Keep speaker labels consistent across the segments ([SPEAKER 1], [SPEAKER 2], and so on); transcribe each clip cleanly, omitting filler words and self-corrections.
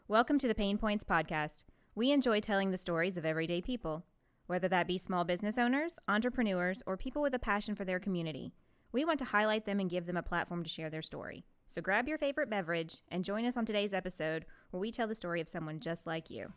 [SPEAKER 1] Welcome to the PaynePoints Podcast. We enjoy telling the stories of everyday people, whether that be small business owners, entrepreneurs, or people with a passion for their community. We want to highlight them and give them a platform to share their story. So grab your favorite beverage and join us on today's episode where we tell the story of someone just like you.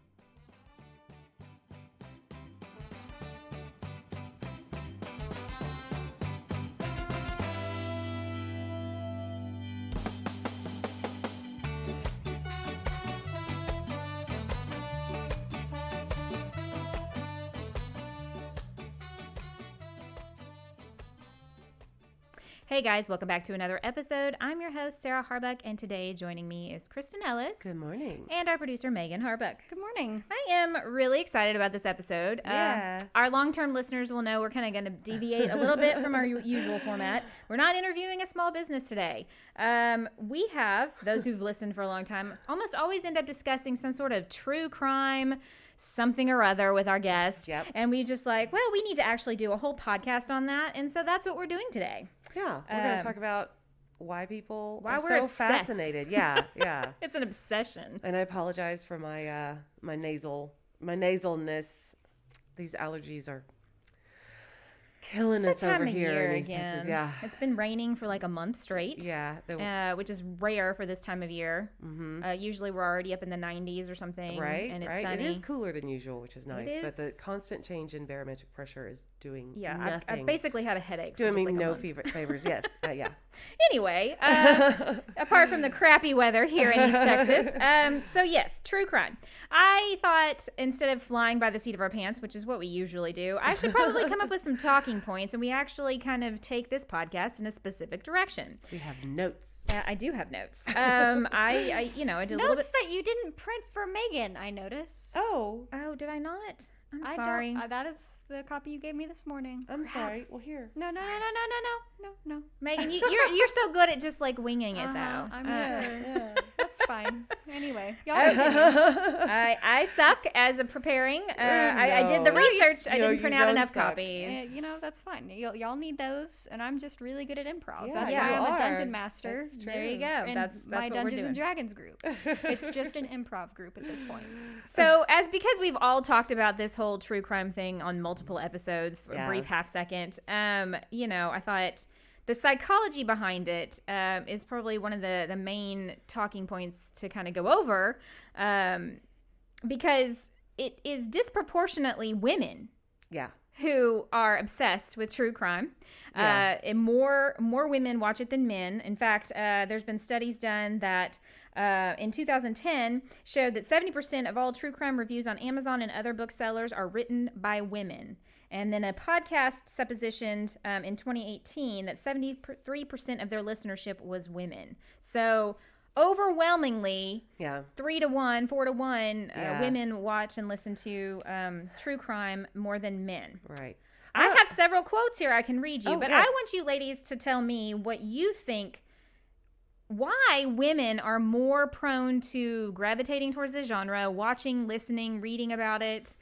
[SPEAKER 1] Hey guys, welcome back to another episode. I'm your host, Sarah Harbuck, and today joining me is Kristin Ellis.
[SPEAKER 2] Good morning.
[SPEAKER 1] And our producer, Megan Harbuck.
[SPEAKER 3] Good morning.
[SPEAKER 1] I am really excited about this episode.
[SPEAKER 2] Yeah.
[SPEAKER 1] Our long-term listeners will know we're kind of going to deviate a little bit from our usual format. We're not interviewing a small business today. We have, those who've listened for a long time, almost always end up discussing some sort of true crime something or other with our guests.
[SPEAKER 2] Yep.
[SPEAKER 1] And we just like, well, we need to actually do a whole podcast on that. And so that's what we're doing today.
[SPEAKER 2] Yeah, we're going to talk about why people
[SPEAKER 1] why
[SPEAKER 2] are
[SPEAKER 1] we're
[SPEAKER 2] so
[SPEAKER 1] obsessed.
[SPEAKER 2] fascinated. Yeah.
[SPEAKER 1] It's an obsession.
[SPEAKER 2] And I apologize for my nasalness. These allergies are killing us over here in East Texas. Yeah.
[SPEAKER 1] It's been raining for like a month straight.
[SPEAKER 2] Yeah.
[SPEAKER 1] Which is rare for this time of year. Mm-hmm. Usually we're already up in the 90s or something.
[SPEAKER 2] Right.
[SPEAKER 1] And it's
[SPEAKER 2] right.
[SPEAKER 1] sunny.
[SPEAKER 2] It is cooler than usual, which is nice.
[SPEAKER 1] Is.
[SPEAKER 2] But the constant change in barometric pressure is doing
[SPEAKER 1] nothing. I
[SPEAKER 2] nothing.
[SPEAKER 1] basically had a headache.
[SPEAKER 2] Doing me
[SPEAKER 1] like
[SPEAKER 2] no favors. Yes. Yeah.
[SPEAKER 1] Anyway, apart from the crappy weather here in East Texas. So yes, true crime. I thought instead of flying by the seat of our pants, which is what we usually do, I should probably come up with some talking points, and we actually kind of take this podcast in a specific direction.
[SPEAKER 2] We have notes.
[SPEAKER 1] I do have notes. I did a little bit.
[SPEAKER 3] Notes that you didn't print for Megan, I noticed.
[SPEAKER 2] Oh,
[SPEAKER 1] did I not? I'm
[SPEAKER 3] I
[SPEAKER 1] sorry.
[SPEAKER 3] That is the copy you gave me this morning.
[SPEAKER 2] I'm sorry. Well, here.
[SPEAKER 3] No.
[SPEAKER 1] Megan, you're so good at just like winging it though.
[SPEAKER 3] I'm sure.
[SPEAKER 2] Yeah.
[SPEAKER 3] That's fine. Anyway, y'all
[SPEAKER 1] I suck as a preparing. I did the research. I didn't print out enough copies.
[SPEAKER 3] That's fine. Y'all need those, and I'm just really good at improv.
[SPEAKER 2] Yeah,
[SPEAKER 3] that's
[SPEAKER 2] you
[SPEAKER 3] why I'm
[SPEAKER 2] are.
[SPEAKER 3] a dungeon master.
[SPEAKER 2] That's true.
[SPEAKER 1] There you go.
[SPEAKER 3] And
[SPEAKER 1] That's
[SPEAKER 3] my
[SPEAKER 1] what
[SPEAKER 3] Dungeons
[SPEAKER 1] we're doing.
[SPEAKER 3] and Dragons group. It's just an improv group at this point.
[SPEAKER 1] So, because we've all talked about this whole true crime thing on multiple episodes for a brief half second, I thought the psychology behind it is probably one of the main talking points to kind of go over, because it is disproportionately women.
[SPEAKER 2] Yeah.
[SPEAKER 1] Who are obsessed with true crime. And more women watch it than men. In fact, there's been studies done that in 2010 showed that 70% of all true crime reviews on Amazon and other booksellers are written by women. And then a podcast suppositioned in 2018 that 73% of their listenership was women. So overwhelmingly, 3-1, 4-1, women watch and listen to true crime more than men.
[SPEAKER 2] Right.
[SPEAKER 1] I have several quotes here I can read you, but
[SPEAKER 2] yes.
[SPEAKER 1] I want you ladies to tell me what you think, why women are more prone to gravitating towards the genre, watching, listening, reading about it.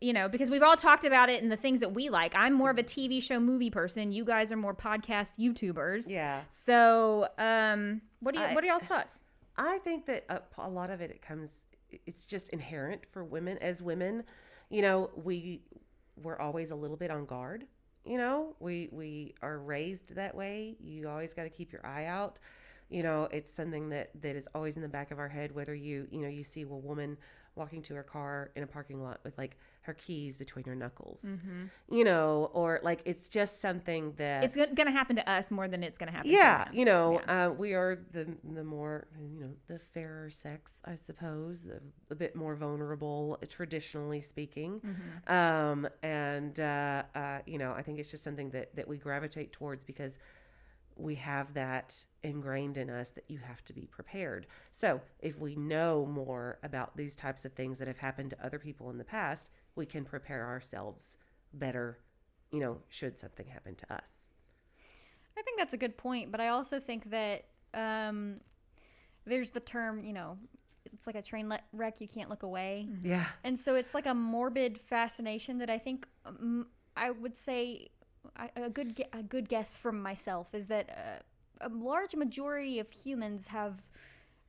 [SPEAKER 1] Because we've all talked about it and the things that we like. I'm more of a TV show movie person. You guys are more podcast YouTubers.
[SPEAKER 2] Yeah.
[SPEAKER 1] So, what are y'all's thoughts?
[SPEAKER 2] I think that a lot of it it's just inherent for women. As women, we're always a little bit on guard. We are raised that way. You always got to keep your eye out. It's something that is always in the back of our head, whether you see a woman walking to her car in a parking lot with like her keys between her knuckles, or like, it's just something that
[SPEAKER 1] it's going to happen to us more than it's going to happen to them.
[SPEAKER 2] We are the more, the fairer sex, I suppose, a bit more vulnerable, traditionally speaking. Mm-hmm. I think it's just something that we gravitate towards because we have that ingrained in us that you have to be prepared. So if we know more about these types of things that have happened to other people in the past, we can prepare ourselves better, should something happen to us.
[SPEAKER 3] I think that's a good point, but I also think that there's the term, it's like a train wreck, you can't look away.
[SPEAKER 2] Mm-hmm. Yeah.
[SPEAKER 3] And so it's like a morbid fascination that I think I would say a good guess from myself is that a large majority of humans have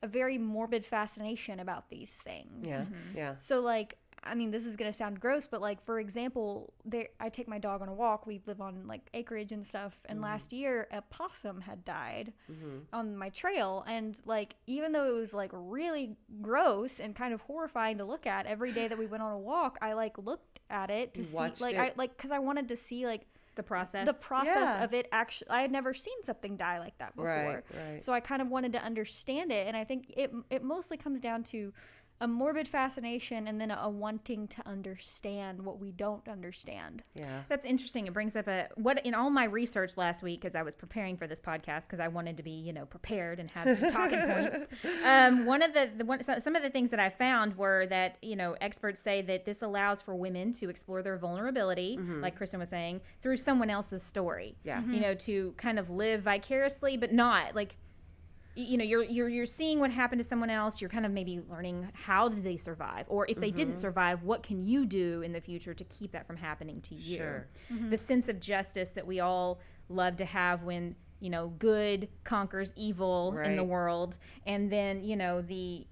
[SPEAKER 3] a very morbid fascination about these things.
[SPEAKER 2] Yeah. Yeah.
[SPEAKER 3] So like, I mean, this is going to sound gross, but like, for example, I take my dog on a walk. We live on like acreage and stuff. And last year a possum had died on my trail. And like, even though it was like really gross and kind of horrifying to look at, every day that we went on a walk, I like looked at it to see like, cause I wanted to see like
[SPEAKER 1] the process
[SPEAKER 3] of it. Actually, I had never seen something die like that before.
[SPEAKER 2] Right.
[SPEAKER 3] So I kind of wanted to understand it. And I think it mostly comes down to a morbid fascination and then a wanting to understand what we don't understand.
[SPEAKER 2] Yeah.
[SPEAKER 1] That's interesting. It brings up what in all my research last week, because I was preparing for this podcast because I wanted to be, prepared and have some talking points. Some of the things that I found were that, experts say that this allows for women to explore their vulnerability, like Kristin was saying, through someone else's story.
[SPEAKER 2] Yeah.
[SPEAKER 1] To kind of live vicariously, but not like, you're seeing what happened to someone else. You're kind of maybe learning how did they survive, or if they didn't survive, what can you do in the future to keep that from happening to you?
[SPEAKER 2] Sure.
[SPEAKER 1] The sense of justice that we all love to have when good conquers evil in the world, and then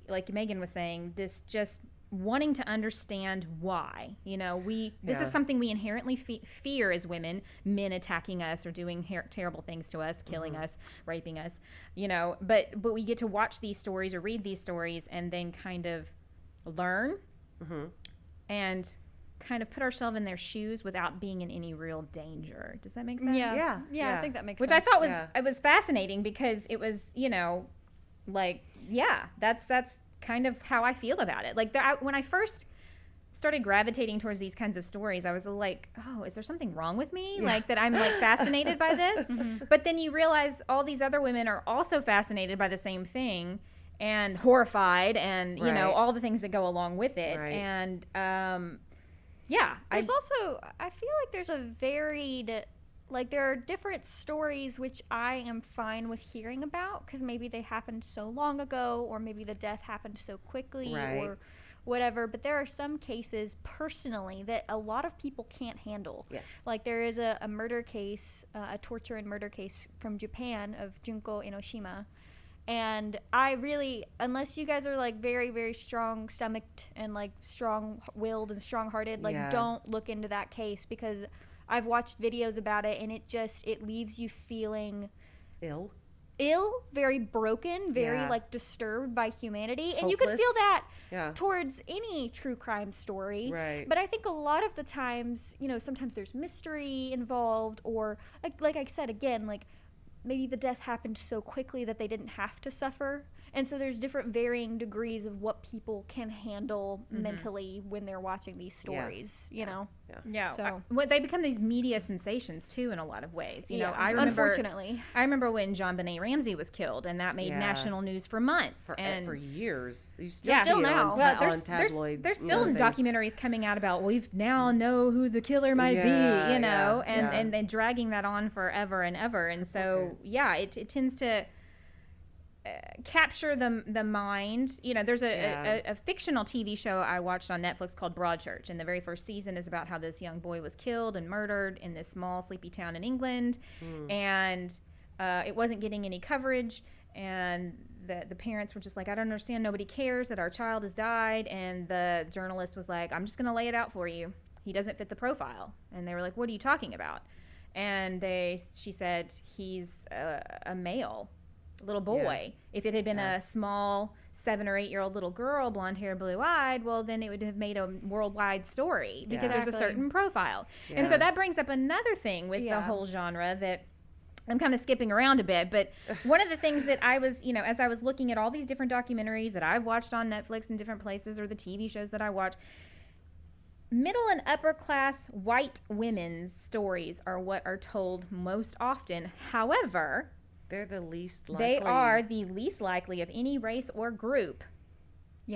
[SPEAKER 1] like Megan was saying, this just wanting to understand why this is something we inherently fear as women, men attacking us or doing terrible things to us, killing us, raping us, but we get to watch these stories or read these stories and then kind of learn and kind of put ourselves in their shoes without being in any real danger. Does that make sense?
[SPEAKER 3] Yeah. I think that makes
[SPEAKER 1] Which
[SPEAKER 3] sense.
[SPEAKER 1] I thought was fascinating, because it was that's kind of how I feel about it. Like when I first started gravitating towards these kinds of stories, I was like, oh, is there something wrong with me? Like that I'm like fascinated by this. But then you realize all these other women are also fascinated by the same thing and horrified and, all the things that go along with it.
[SPEAKER 2] Right.
[SPEAKER 1] And,
[SPEAKER 3] there's also, I feel like there's a varied, like there are different stories which I am fine with hearing about because maybe they happened so long ago, or maybe the death happened so quickly, or whatever. But there are some cases personally that a lot of people can't handle.
[SPEAKER 2] Yes.
[SPEAKER 3] Like there is a murder case, a torture and murder case from Japan of Junko Enoshima. And I really, unless you guys are like very, very strong stomached and like strong willed and strong hearted, like don't look into that case, because I've watched videos about it and it leaves you feeling
[SPEAKER 2] ill,
[SPEAKER 3] very broken, very like disturbed by humanity.
[SPEAKER 2] Hopeless.
[SPEAKER 3] And you can feel that towards any true crime story.
[SPEAKER 2] Right.
[SPEAKER 3] But I think a lot of the times, sometimes there's mystery involved, or like I said, again, like maybe the death happened so quickly that they didn't have to suffer. And so there's different varying degrees of what people can handle mentally when they're watching these stories,
[SPEAKER 1] Yeah.
[SPEAKER 3] So
[SPEAKER 1] they become these media sensations too in a lot of ways.
[SPEAKER 3] Unfortunately.
[SPEAKER 1] I remember when JonBenet Ramsey was killed, and that made national news for months and
[SPEAKER 2] for years. You
[SPEAKER 3] still now.
[SPEAKER 2] On tabloid.
[SPEAKER 1] There's still documentaries coming out about we now know who the killer might be, and then dragging that on forever and ever. And so it tends to capture the mind. There's a fictional TV show I watched on Netflix called Broadchurch, and the very first season is about how this young boy was killed and murdered in this small sleepy town in England, and it wasn't getting any coverage, and the parents were just like, I don't understand, nobody cares that our child has died. And the journalist was like, I'm just gonna lay it out for you, he doesn't fit the profile. And they were like, what are you talking about? And she said, he's a male little boy. If it had been a small 7 or 8 year old little girl, blonde hair, blue eyed, well, then it would have made a worldwide story, because there's a certain profile. And so that brings up another thing with the whole genre that I'm kind of skipping around a bit, but one of the things that I was, as I was looking at all these different documentaries that I've watched on Netflix and different places, or the TV shows that I watch, middle and upper class white women's stories are what are told most often. However,
[SPEAKER 2] they're the least likely.
[SPEAKER 1] They are the least likely of any race or group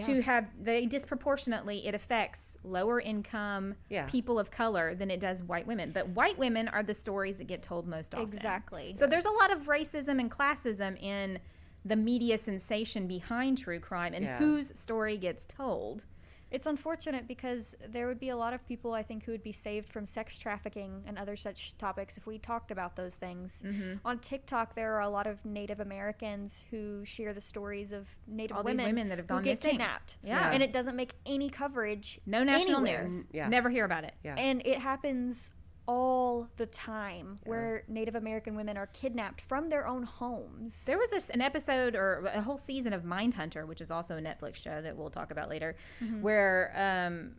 [SPEAKER 1] to have, disproportionately, it affects lower income people of color than it does white women. But white women are the stories that get told most often.
[SPEAKER 3] Exactly.
[SPEAKER 1] So there's a lot of racism and classism in the media sensation behind true crime and whose story gets told.
[SPEAKER 3] It's unfortunate because there would be a lot of people, I think, who would be saved from sex trafficking and other such topics if we talked about those things. On TikTok, there are a lot of Native Americans who share the stories of Native
[SPEAKER 1] All
[SPEAKER 3] women,
[SPEAKER 1] these women that have gone
[SPEAKER 3] who get
[SPEAKER 1] missing.
[SPEAKER 3] kidnapped.
[SPEAKER 1] Yeah.
[SPEAKER 3] And it doesn't make any coverage.
[SPEAKER 1] No national
[SPEAKER 3] anywhere.
[SPEAKER 1] news.
[SPEAKER 2] Yeah.
[SPEAKER 1] Never hear about it.
[SPEAKER 2] Yeah.
[SPEAKER 3] And it happens all the time where Native American women are kidnapped from their own homes.
[SPEAKER 1] There was an episode or a whole season of Mindhunter, which is also a Netflix show that we'll talk about later, where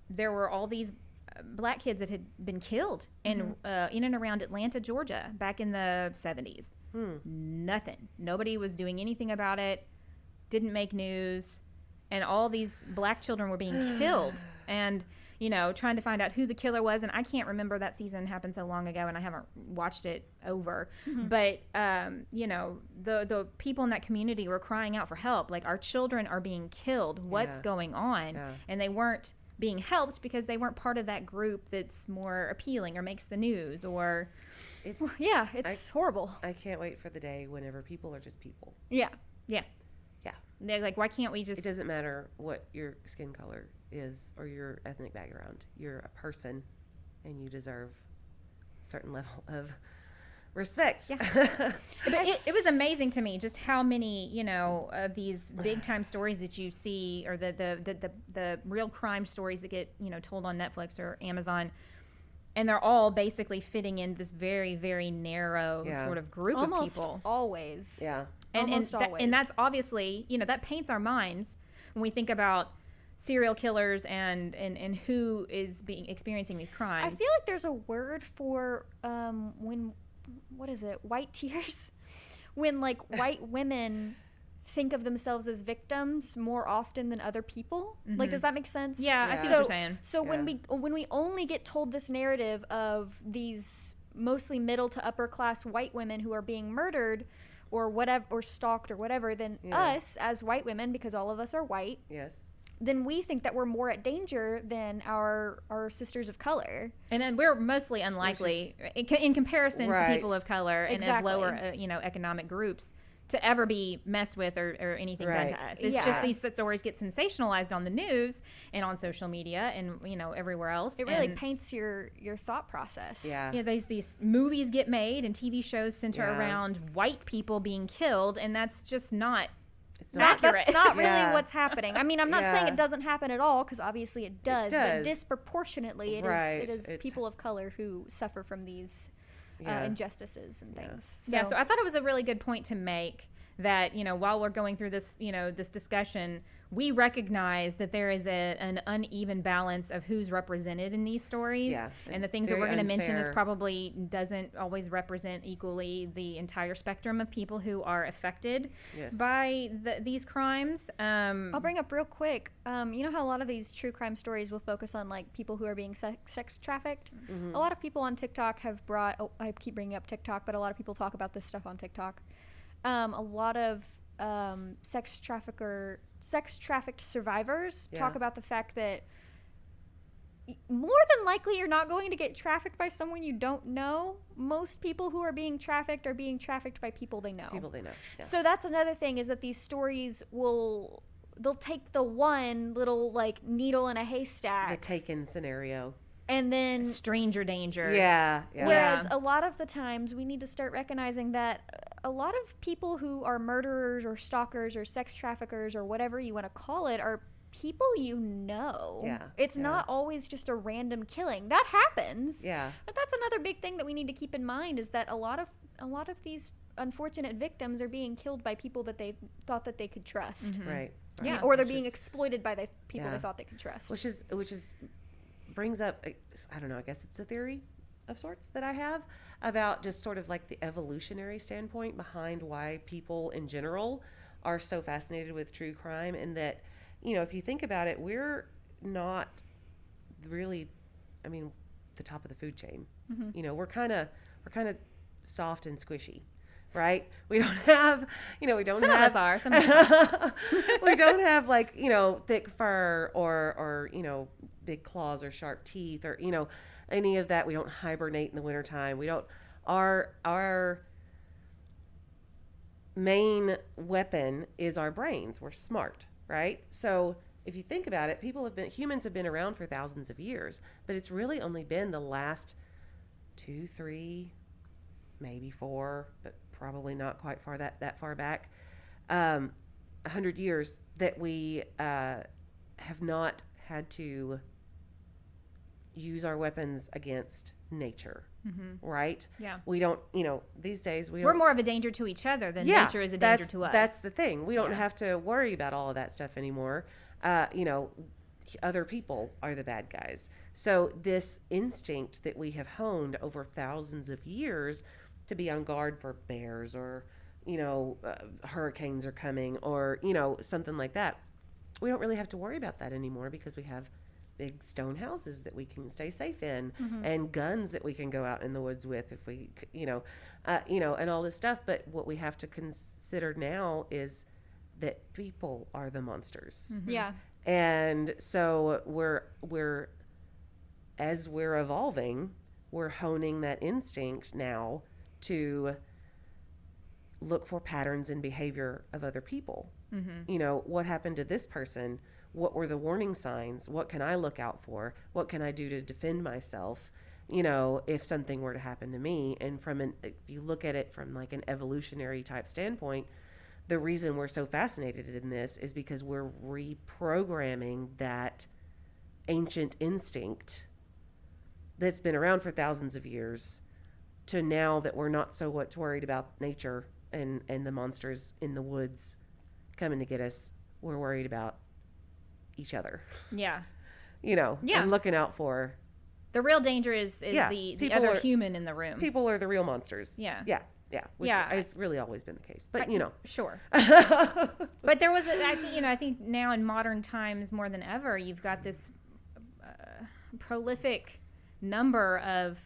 [SPEAKER 1] there were all these black kids that had been killed in and around Atlanta, Georgia, back in the 70s. Nothing. Nobody was doing anything about it. Didn't make news. And all these black children were being killed. And trying to find out who the killer was. And I can't remember, that season happened so long ago and I haven't watched it over. But, the people in that community were crying out for help. Like, our children are being killed. What's going on?
[SPEAKER 2] Yeah.
[SPEAKER 1] And they weren't being helped because they weren't part of that group that's more appealing or makes the news or...
[SPEAKER 3] It's horrible.
[SPEAKER 2] I can't wait for the day whenever people are just people.
[SPEAKER 3] Yeah.
[SPEAKER 1] Yeah.
[SPEAKER 2] Yeah.
[SPEAKER 1] They're like, why can't we just...
[SPEAKER 2] It doesn't matter what your skin color is or your ethnic background. You're a person and you deserve a certain level of respect.
[SPEAKER 1] Yeah. But it was amazing to me just how many, of these big time stories that you see, or the real crime stories that get, told on Netflix or Amazon. And they're all basically fitting in this very, very narrow sort of group of people.
[SPEAKER 3] Always.
[SPEAKER 2] Yeah.
[SPEAKER 3] Almost always.
[SPEAKER 1] And that's obviously, that paints our minds when we think about serial killers and who is experiencing these crimes.
[SPEAKER 3] I feel like there's a word for what is it? White tears? When like white women think of themselves as victims more often than other people. Like, does that make sense?
[SPEAKER 1] Yeah, I see what you're saying.
[SPEAKER 3] So when we only get told this narrative of these mostly middle to upper class white women who are being murdered or whatever, or stalked or whatever, then us as white women, because all of us are white, then we think that we're more at danger than our sisters of color.
[SPEAKER 1] And then we're mostly unlikely in comparison to people of color and of lower economic groups to ever be messed with or anything done to us. It's just these stories get sensationalized on the news and on social media and everywhere else.
[SPEAKER 3] It really paints your thought process.
[SPEAKER 1] Yeah, these movies get made and TV shows center around white people being killed, and that's just not accurate.
[SPEAKER 3] That's not really what's happening. I mean, I'm not saying it doesn't happen at all, because obviously it does, but disproportionately it is people of color who suffer from these injustices and things. So
[SPEAKER 1] I thought it was a really good point to make that, while we're going through this, this discussion, we recognize that there is an uneven balance of who's represented in these stories. Yeah, and the things that we're going to mention is probably doesn't always represent equally the entire spectrum of people who are affected by these crimes.
[SPEAKER 3] I'll bring up real quick, you know how a lot of these true crime stories will focus on like people who are being sex trafficked? A lot of people on TikTok have brought, I keep bringing up TikTok, but a lot of people talk about this stuff on TikTok. A lot of sex trafficked survivors talk about the fact that more than likely you're not going to get trafficked by someone you don't know. Most people who are being trafficked by people they know. Yeah. So that's another thing, is that these stories they'll take the one little like needle in a haystack,
[SPEAKER 2] the Taken scenario,
[SPEAKER 3] and then
[SPEAKER 1] stranger danger.
[SPEAKER 2] Yeah.
[SPEAKER 3] Whereas a lot of the times we need to start recognizing that a lot of people who are murderers or stalkers or sex traffickers or whatever you want to call it are people you know.
[SPEAKER 2] Yeah.
[SPEAKER 3] It's not always just a random killing. That happens.
[SPEAKER 2] Yeah.
[SPEAKER 3] But that's another big thing that we need to keep in mind, is that a lot of these unfortunate victims are being killed by people that they thought that they could trust.
[SPEAKER 2] Right.
[SPEAKER 3] Yeah. Or they're being exploited by the people they thought they could trust.
[SPEAKER 2] Which is brings up, I don't know, I guess it's a theory of sorts that I have about just sort of like the evolutionary standpoint behind why people in general are so fascinated with true crime, and that, if you think about it, we're not really, the top of the food chain. We're kind of soft and squishy, right? We don't have, we don't
[SPEAKER 1] some
[SPEAKER 2] have.
[SPEAKER 1] Of us are. Some of us are.
[SPEAKER 2] We don't have like, thick fur or big claws or sharp teeth or, any of that. We don't hibernate in the wintertime. We don't, our main weapon is our brains. We're smart, right? So if you think about it, humans have been around for thousands of years, but it's really only been the last 2, 3, maybe 4, but probably not quite that far back, 100 years that we have not had to use our weapons against nature, right?
[SPEAKER 1] Yeah.
[SPEAKER 2] We don't, these days
[SPEAKER 1] we're more of a danger to each other than nature is a danger to us.
[SPEAKER 2] That's the thing. We don't have to worry about all of that stuff anymore. Other people are the bad guys. So this instinct that we have honed over thousands of years to be on guard for bears or, hurricanes are coming or, something like that. We don't really have to worry about that anymore because we have big stone houses that we can stay safe in and guns that we can go out in the woods with if we, and all this stuff. But what we have to consider now is that people are the monsters.
[SPEAKER 3] Yeah.
[SPEAKER 2] And so as we're evolving, we're honing that instinct now to look for patterns in behavior of other people. What happened to this person? What were the warning signs? What can I look out for? What can I do to defend myself? If something were to happen to me. And if you look at it from like an evolutionary type standpoint, the reason we're so fascinated in this is because we're reprogramming that ancient instinct that's been around for thousands of years to now that we're not so much worried about nature and the monsters in the woods coming to get us. We're worried about each other.
[SPEAKER 1] Yeah.
[SPEAKER 2] And looking out for.
[SPEAKER 1] The real danger is the other human in the room.
[SPEAKER 2] People are the real monsters.
[SPEAKER 1] Yeah.
[SPEAKER 2] Yeah. Yeah. Which has really always been the case. But,
[SPEAKER 1] Sure. But there was, I think now in modern times more than ever, you've got this prolific number of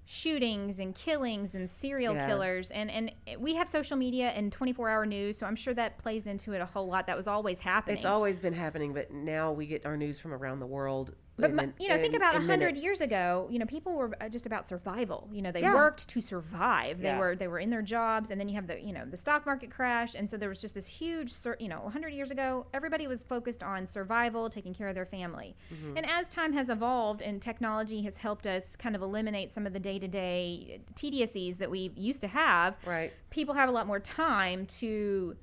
[SPEAKER 1] shootings and killings and serial killers and we have social media and 24-hour news, so I'm sure that plays into it a whole lot. That was always happening.
[SPEAKER 2] It's always been happening, but now we get our news from around the world.
[SPEAKER 1] But think about 100 years ago. People were just about survival. They worked to survive. They were in their jobs, and then you have the stock market crash, and so there was just this huge 100 years ago, everybody was focused on survival, taking care of their family. And as time has evolved and technology has helped us kind of eliminate some of the day-to-day tediousness that we used to have,
[SPEAKER 2] right?
[SPEAKER 1] People have a lot more time to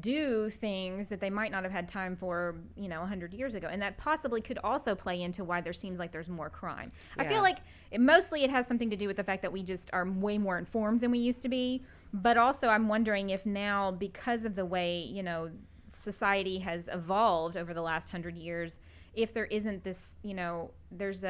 [SPEAKER 1] do things that they might not have had time for 100 years ago, and that possibly could also play into why there seems like there's more crime. I feel like mostly it has something to do with the fact that we just are way more informed than we used to be, but also I'm wondering if now, because of the way society has evolved over the last 100 years, if there isn't this there's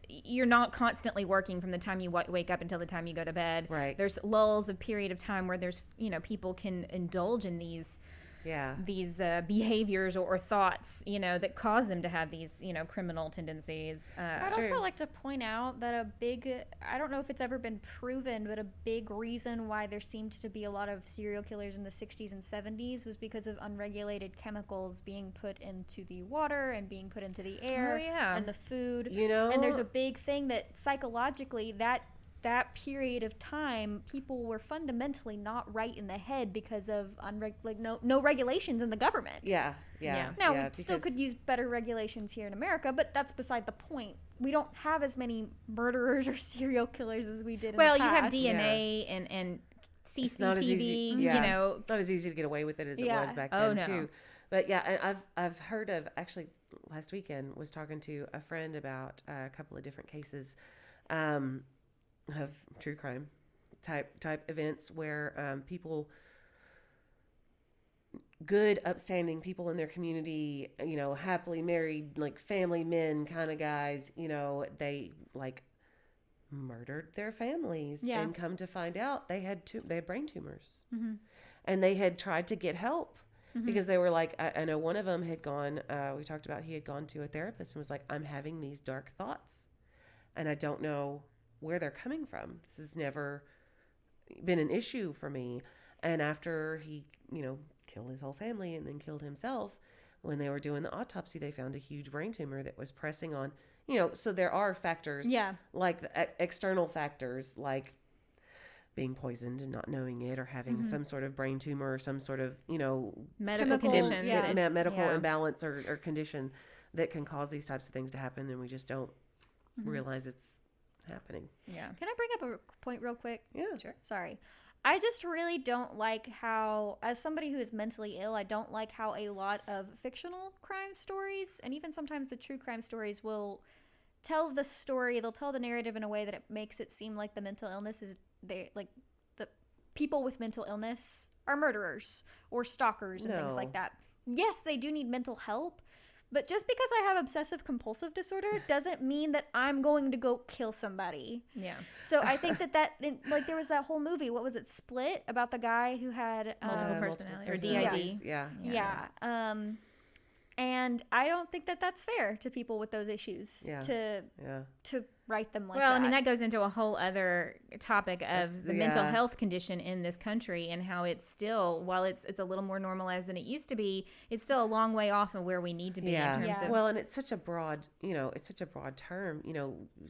[SPEAKER 1] you're not constantly working from the time you wake up until the time you go to bed.
[SPEAKER 2] Right.
[SPEAKER 1] There's lulls, a period of time where there's, people can indulge in these behaviors or thoughts, that cause them to have these, criminal tendencies.
[SPEAKER 3] I'd also like to point out that I don't know if it's ever been proven, but a big reason why there seemed to be a lot of serial killers in the 60s and 70s was because of unregulated chemicals being put into the water and being put into the air and the food. And there's a big thing that psychologically that period of time, people were fundamentally not right in the head because of no regulations in the government.
[SPEAKER 2] Yeah.
[SPEAKER 3] Now, we still could use better regulations here in America, but that's beside the point. We don't have as many murderers or serial killers as we did in the past.
[SPEAKER 1] Well, you have DNA and CCTV,
[SPEAKER 2] it's not as easy to get away with it as it was back then, too. But and I've heard of, actually last weekend was talking to a friend about a couple of different cases of true crime type events where good, upstanding people in their community, happily married, like family men kind of guys, they like murdered their families and come to find out they had brain tumors. And they had tried to get help because they were like, I know one of them had gone, we talked about, he had gone to a therapist and was like, I'm having these dark thoughts and I don't know where they're coming from. This has never been an issue for me. And after he, killed his whole family and then killed himself, when they were doing the autopsy, they found a huge brain tumor that was pressing on, so there are factors, like the external factors, like being poisoned and not knowing it, or having some sort of brain tumor or some sort of,
[SPEAKER 1] medical condition,
[SPEAKER 2] medical imbalance or condition that can cause these types of things to happen, and we just don't realize it's happening.
[SPEAKER 1] Yeah.
[SPEAKER 3] Can I bring up a point real quick?
[SPEAKER 2] Yeah.
[SPEAKER 1] Sure.
[SPEAKER 3] Sorry. I just really don't like how, as somebody who is mentally ill, I don't like how a lot of fictional crime stories, and even sometimes the true crime stories, will tell the story, they'll tell the narrative in a way that it makes it seem like the mental illness is, the people with mental illness are murderers or stalkers and things like that. Yes, they do need mental help, but just because I have obsessive compulsive disorder doesn't mean that I'm going to go kill somebody.
[SPEAKER 1] Yeah.
[SPEAKER 3] So I think that like there was that whole movie, what was it, Split, about the guy who had
[SPEAKER 1] Multiple personality, or DID.
[SPEAKER 3] Yeah. And I don't think that that's fair to people with those issues to write them like that.
[SPEAKER 1] Well, I mean, that goes into a whole other topic of the mental health condition in this country, and how it's still, while it's a little more normalized than it used to be, it's still a long way off of where we need to be in terms of.
[SPEAKER 2] Well, and it's such a broad, term.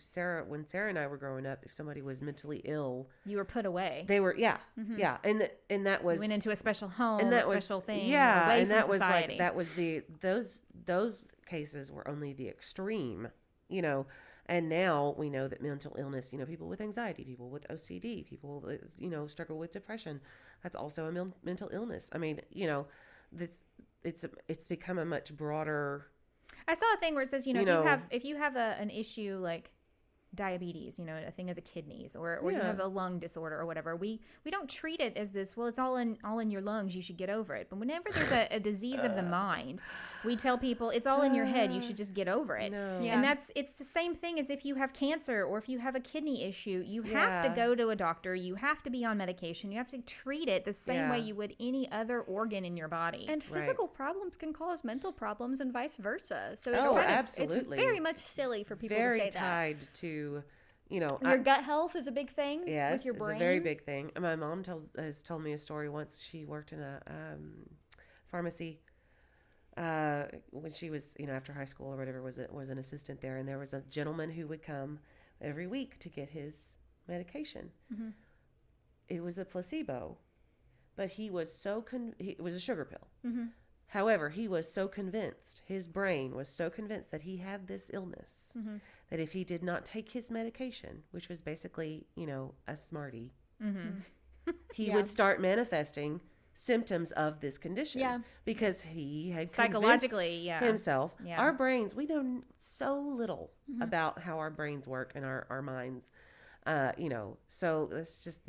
[SPEAKER 2] Sarah, when Sarah and I were growing up, if somebody was mentally ill,
[SPEAKER 1] you were put away.
[SPEAKER 2] They were, and that was,
[SPEAKER 1] you went into a special home,
[SPEAKER 2] and that
[SPEAKER 1] a special thing,
[SPEAKER 2] away
[SPEAKER 1] and
[SPEAKER 2] from
[SPEAKER 1] that
[SPEAKER 2] society.
[SPEAKER 1] was
[SPEAKER 2] those cases were only the extreme, And now we know that mental illness, people with anxiety, people with OCD, people that, struggle with depression, that's also a mental illness. I mean, it's become a much broader.
[SPEAKER 1] I saw a thing where it says, if you have an issue like diabetes, a thing of the kidneys, or you have a lung disorder or whatever, we don't treat it as this, well, it's all in your lungs, you should get over it. But whenever there's a disease of the mind, we tell people it's all in your head, you should just get over it.
[SPEAKER 2] No.
[SPEAKER 1] And it's the same thing as if you have cancer or if you have a kidney issue, you have to go to a doctor, you have to be on medication, you have to treat it the same way you would any other organ in your body.
[SPEAKER 3] And physical problems can cause mental problems and vice versa. So it's it's very much silly for people to say that.
[SPEAKER 2] Very tied to,
[SPEAKER 3] your gut health is a big thing with your brain.
[SPEAKER 2] It's a very big thing. My mom has told me a story once. She worked in a pharmacy when she was, after high school or whatever, was an assistant there, and there was a gentleman who would come every week to get his medication. Mm-hmm. It was a placebo, but he was it was a sugar pill. Mm-hmm. However, he was so convinced, his brain was so convinced that he had this illness, that if he did not take his medication, which was basically, a Smartie, he would start manifesting symptoms of this condition because he had
[SPEAKER 1] psychologically
[SPEAKER 2] himself. Our brains, we know so little about how our brains work and our minds. So it's just,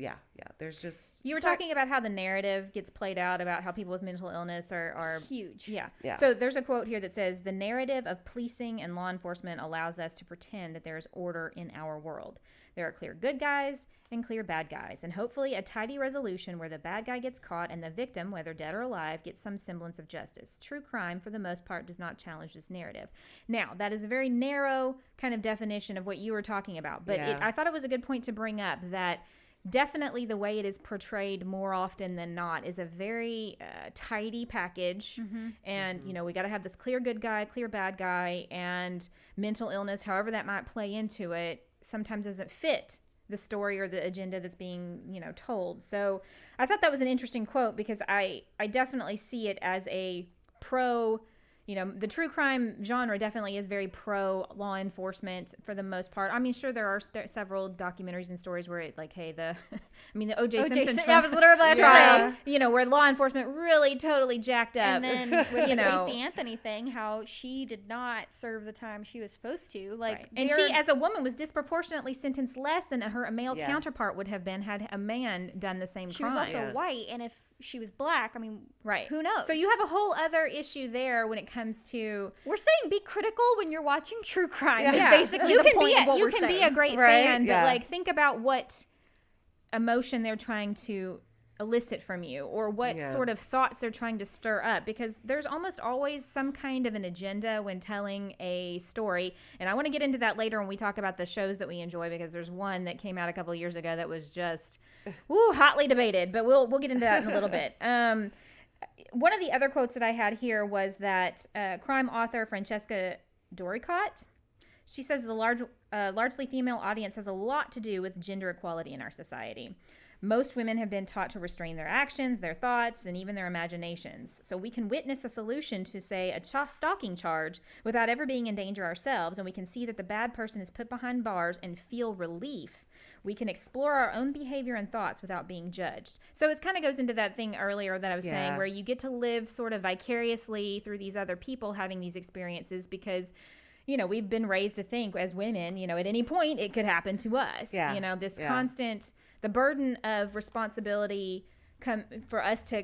[SPEAKER 2] there's just.
[SPEAKER 1] You were talking about how the narrative gets played out about how people with mental illness are
[SPEAKER 3] huge.
[SPEAKER 1] Yeah. So there's a quote here that says, "The narrative of policing and law enforcement allows us to pretend that there is order in our world. There are clear good guys and clear bad guys, and hopefully a tidy resolution where the bad guy gets caught and the victim, whether dead or alive, gets some semblance of justice. True crime, for the most part, does not challenge this narrative." Now, that is a very narrow kind of definition of what you were talking about, but I thought it was a good point to bring up that definitely the way it is portrayed more often than not is a very tidy package. And, we got to have this clear good guy, clear bad guy, and mental illness, however that might play into it, sometimes doesn't fit the story or the agenda that's being, told. So I thought that was an interesting quote because I definitely see it as a pro, the true crime genre definitely is very pro law enforcement for the most part. I mean, sure, there are several documentaries and stories where the O.J. Simpson trial.
[SPEAKER 3] That was literally
[SPEAKER 1] trial. Where law enforcement really totally jacked up.
[SPEAKER 3] And then with the Casey Anthony thing, how she did not serve the time she was supposed to.
[SPEAKER 1] And she, as a woman, was disproportionately sentenced less than her male counterpart would have been had a man done the same crime.
[SPEAKER 3] She was also white, and if she was black, who knows?
[SPEAKER 1] So you have a whole other issue there when it comes to.
[SPEAKER 3] We're saying be critical when you're watching true crime. Is basically the point of what we're saying.
[SPEAKER 1] You can be a great fan, but think about what emotion they're trying to elicit from you, or what sort of thoughts they're trying to stir up, because there's almost always some kind of an agenda when telling a story. And I want to get into that later when we talk about the shows that we enjoy, because there's one that came out a couple of years ago that was just hotly debated, but we'll get into that in a little bit. One of the other quotes that I had here was that crime author Francesca Doricott, she says the largely female audience has a lot to do with gender equality in our society. Most women have been taught to restrain their actions, their thoughts, and even their imaginations. So we can witness a solution to, say, a stalking charge without ever being in danger ourselves, and we can see that the bad person is put behind bars and feel relief. We can explore our own behavior and thoughts without being judged. So it kind of goes into that thing earlier that I was saying, where you get to live sort of vicariously through these other people having these experiences, because we've been raised to think as women, at any point it could happen to us. This constant, the burden of responsibility for us to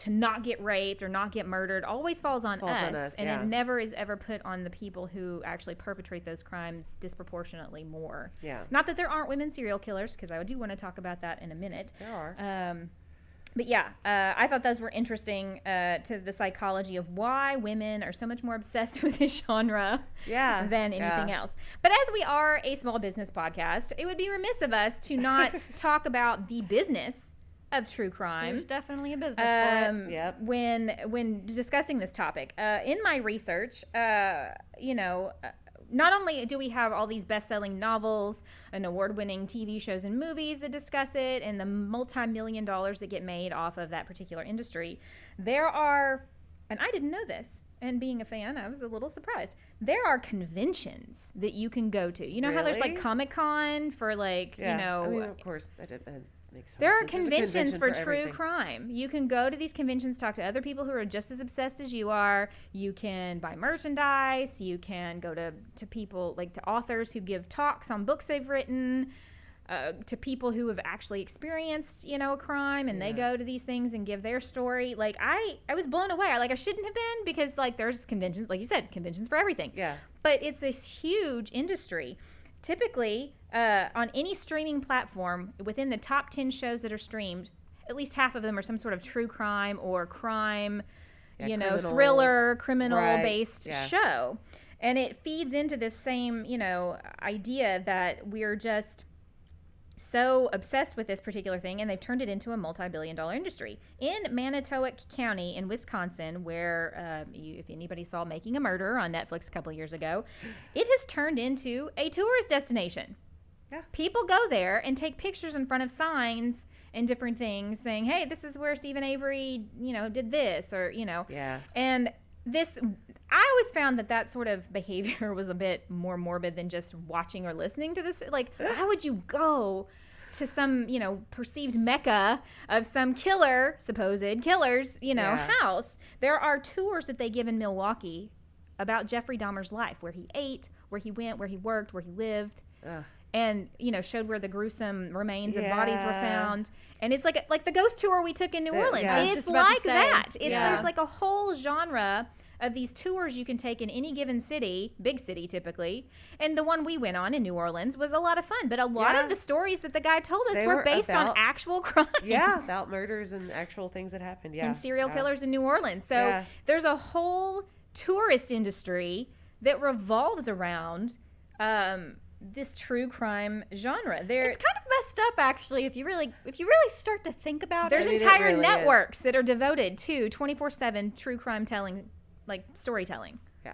[SPEAKER 1] not get raped or not get murdered always falls on us, and it never is ever put on the people who actually perpetrate those crimes disproportionately more. Not that there aren't women serial killers, because I do want to talk about that in a minute.
[SPEAKER 2] Yes, there are.
[SPEAKER 1] But I thought those were interesting to the psychology of why women are so much more obsessed with this genre than anything else. But as we are a small business podcast, it would be remiss of us to not talk about the business of true crime.
[SPEAKER 3] There's definitely a business for
[SPEAKER 2] it.
[SPEAKER 1] When discussing this topic. In my research, not only do we have all these best-selling novels and award-winning TV shows and movies that discuss it and the multi-million dollars that get made off of that particular industry, there are, and I didn't know this, and being a fan, I was a little surprised, there are conventions that you can go to. You know how there's like Comic-Con for
[SPEAKER 2] of course, that makes sense.
[SPEAKER 1] There are conventions for true crime. You can go to these conventions, talk to other people who are just as obsessed as you are. You can buy merchandise. You can go to people, like to authors who give talks on books they've written, to people who have actually experienced, a crime, and they go to these things and give their story. Like, I was blown away. I shouldn't have been, because there's conventions, like you said, conventions for everything.
[SPEAKER 2] Yeah.
[SPEAKER 1] But it's a huge industry. Typically, on any streaming platform, within the top 10 shows that are streamed, at least half of them are some sort of true crime or crime, thriller, criminal-based show. And it feeds into this same, idea that we're just so obsessed with this particular thing, and they've turned it into a multi-billion-dollar industry. In Manitowoc County in Wisconsin, where if anybody saw Making a Murderer on Netflix a couple of years ago, it has turned into a tourist destination. Yeah. People go there and take pictures in front of signs and different things saying, hey, this is where Stephen Avery, did this, or,
[SPEAKER 2] Yeah.
[SPEAKER 1] And this, I always found that sort of behavior was a bit more morbid than just watching or listening to this. Like, why would you go to some, perceived mecca of some supposed killer's, house? There are tours that they give in Milwaukee about Jeffrey Dahmer's life, where he ate, where he went, where he worked, where he lived. And, showed where the gruesome remains of bodies were found. And it's like the ghost tour we took in New Orleans. It's like that. There's like a whole genre of these tours you can take in any given city, big city typically. And the one we went on in New Orleans was a lot of fun. But a lot of the stories that the guy told us were based on actual crimes.
[SPEAKER 2] Yeah, about murders and actual things that happened. Yeah.
[SPEAKER 1] And serial killers in New Orleans. So there's a whole tourist industry that revolves around this true crime genre.
[SPEAKER 3] It's kind of messed up, actually, if you really start to think about
[SPEAKER 1] it. There's entire networks that are devoted to 24/7 true crime telling, like storytelling.
[SPEAKER 2] Yeah.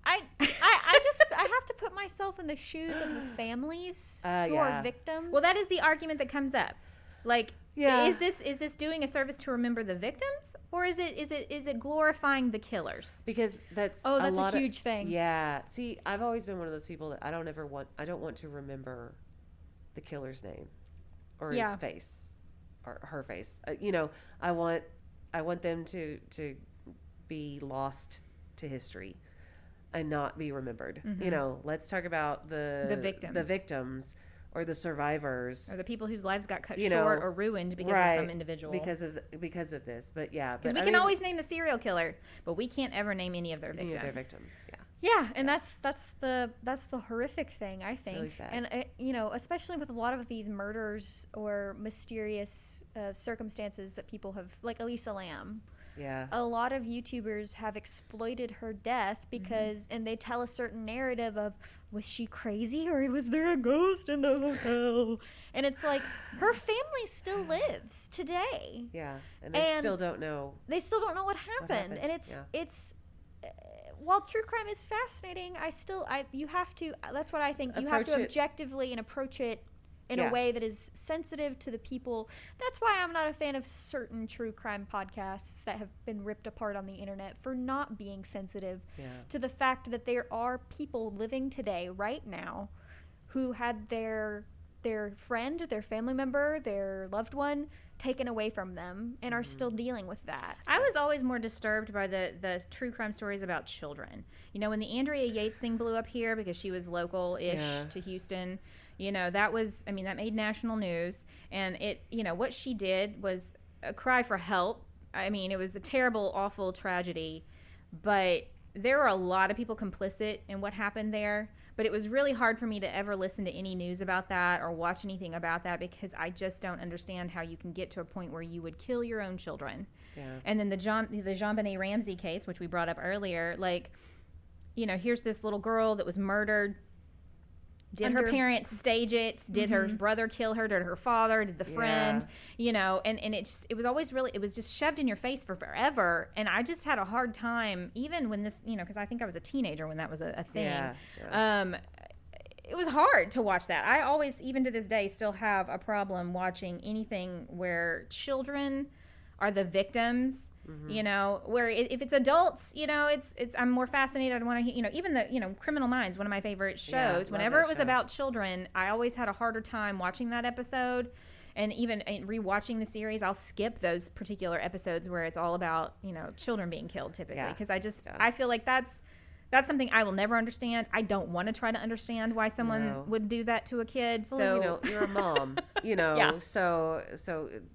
[SPEAKER 3] I have to put myself in the shoes of the families who are victims.
[SPEAKER 1] Well, that is the argument that comes up. Like, is this doing a service to remember the victims, or is it glorifying the killers?
[SPEAKER 2] Because that's
[SPEAKER 3] a huge thing.
[SPEAKER 2] Yeah. See, I've always been one of those people that I don't want to remember the killer's name or his face or her face. I want them to be lost to history and not be remembered. Mm-hmm. Let's talk about the victims. Or the survivors,
[SPEAKER 1] or the people whose lives got cut short or ruined because of some individual,
[SPEAKER 2] because of this. But
[SPEAKER 1] because we can always name the serial killer, but we can't ever name any of their victims.
[SPEAKER 3] Yeah, and that's the horrific thing, I think.
[SPEAKER 2] It's really sad.
[SPEAKER 3] And especially with a lot of these murders or mysterious circumstances that people have, like Elisa Lam.
[SPEAKER 2] Yeah.
[SPEAKER 3] A lot of YouTubers have exploited her death because, and they tell a certain narrative of, was she crazy or was there a ghost in the hotel? And it's like, her family still lives today.
[SPEAKER 2] Yeah. And they still don't know.
[SPEAKER 3] They still don't know what happened. And it's while true crime is fascinating, you have to, that's what I think, you have to objectively and approach it in a way that is sensitive to the people. That's why I'm not a fan of certain true crime podcasts that have been ripped apart on the internet for not being sensitive to the fact that there are people living today, right now, who had their friend, their family member, their loved one taken away from them and are still dealing with that.
[SPEAKER 1] I was always more disturbed by the true crime stories about children. You know, when the Andrea Yates thing blew up here because she was local-ish to Houston, you know, that made national news. And it, you know, what she did was a cry for help. I mean, it was a terrible, awful tragedy. But there were a lot of people complicit in what happened there. But it was really hard for me to ever listen to any news about that or watch anything about that because I just don't understand how you can get to a point where you would kill your own children. Yeah. And then the JonBenet Ramsey case, which we brought up earlier, like, you know, here's this little girl that was murdered. Did her parents stage it? Did her brother kill her? Did her father? Did the friend? You know, and it was always really, it was just shoved in your face for forever. And I just had a hard time, even when this, you know, because I think I was a teenager when that was a thing. It was hard to watch that. I always, even to this day, still have a problem watching anything where children are the victims. You know, where if it's adults, you know, it's I'm more fascinated. I want to, you know, even Criminal Minds, one of my favorite shows. Whenever it was about children, I always had a harder time watching that episode, and even rewatching the series, I'll skip those particular episodes where it's all about, you know, children being killed typically, because I feel like that's something I will never understand. I don't want to try to understand why someone would do that to a kid.
[SPEAKER 2] Well,
[SPEAKER 1] so
[SPEAKER 2] you know, you're a mom, you know, so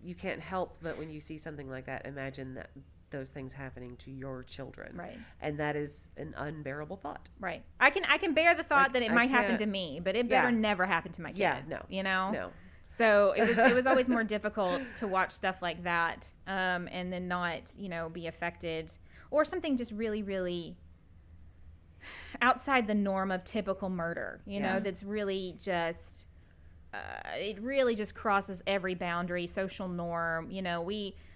[SPEAKER 2] you can't help but when you see something like that, imagine that those things happening to your children.
[SPEAKER 1] Right.
[SPEAKER 2] And that is an unbearable thought.
[SPEAKER 1] Right. I can bear the thought that it might happen to me, but it better never happen to my kids.
[SPEAKER 2] Yeah, no.
[SPEAKER 1] You know?
[SPEAKER 2] No.
[SPEAKER 1] So it was always more difficult to watch stuff like that, and then not, you know, be affected, or something just really, really outside the norm of typical murder, you know, that's really just, it really just crosses every boundary, social norm. You know,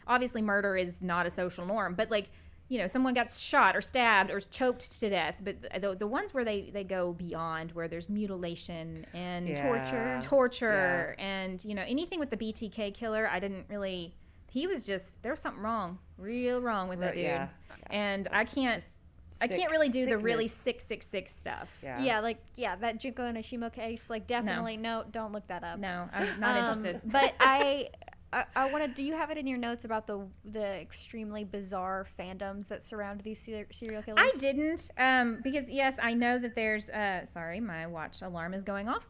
[SPEAKER 1] obviously murder is not a social norm, but like, you know, someone got shot or stabbed or choked to death, but the ones where they go beyond, where there's mutilation and torture and, you know, anything with the BTK killer, he was just, there was something real wrong with that dude. And I can't really do the really sick stuff.
[SPEAKER 3] That Junko Nishimo case, like, definitely no, don't look that up.
[SPEAKER 1] No, I'm not interested.
[SPEAKER 3] But I want to. Do you have it in your notes about the extremely bizarre fandoms that surround these serial killers?
[SPEAKER 1] I didn't, because yes, I know that there's. Sorry, my watch alarm is going off.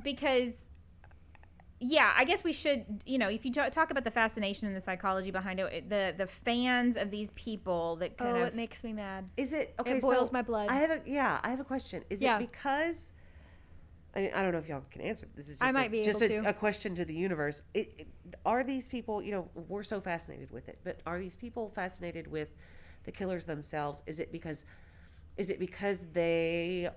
[SPEAKER 1] Because. Yeah, I guess we should, you know, if you talk about the fascination and the psychology behind it, the fans of these people that kind of...
[SPEAKER 3] it makes me mad.
[SPEAKER 2] Is it... Okay,
[SPEAKER 3] it boils my blood.
[SPEAKER 2] I have a question. Is it because... I mean, I don't know if y'all can answer. This is just a question to the universe. Are these people, you know, we're so fascinated with it, but are these people fascinated with the killers themselves? Is it because they...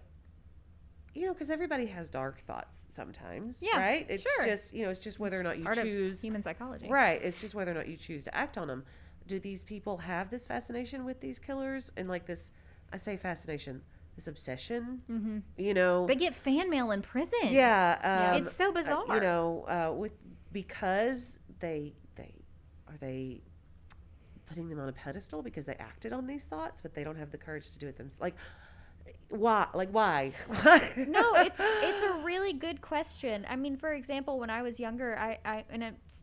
[SPEAKER 2] You know, because everybody has dark thoughts sometimes, right? It's just, you know, it's just whether or not you choose.
[SPEAKER 1] Of human psychology.
[SPEAKER 2] Right. It's just whether or not you choose to act on them. Do these people have this fascination with these killers and like this, I say fascination, this obsession, you know?
[SPEAKER 1] They get fan mail in prison.
[SPEAKER 2] Yeah.
[SPEAKER 1] It's so bizarre.
[SPEAKER 2] You know, because are they putting them on a pedestal because they acted on these thoughts, but they don't have the courage to do it themselves? Like, why?
[SPEAKER 3] No, it's a really good question. I mean, for example, when I was younger, I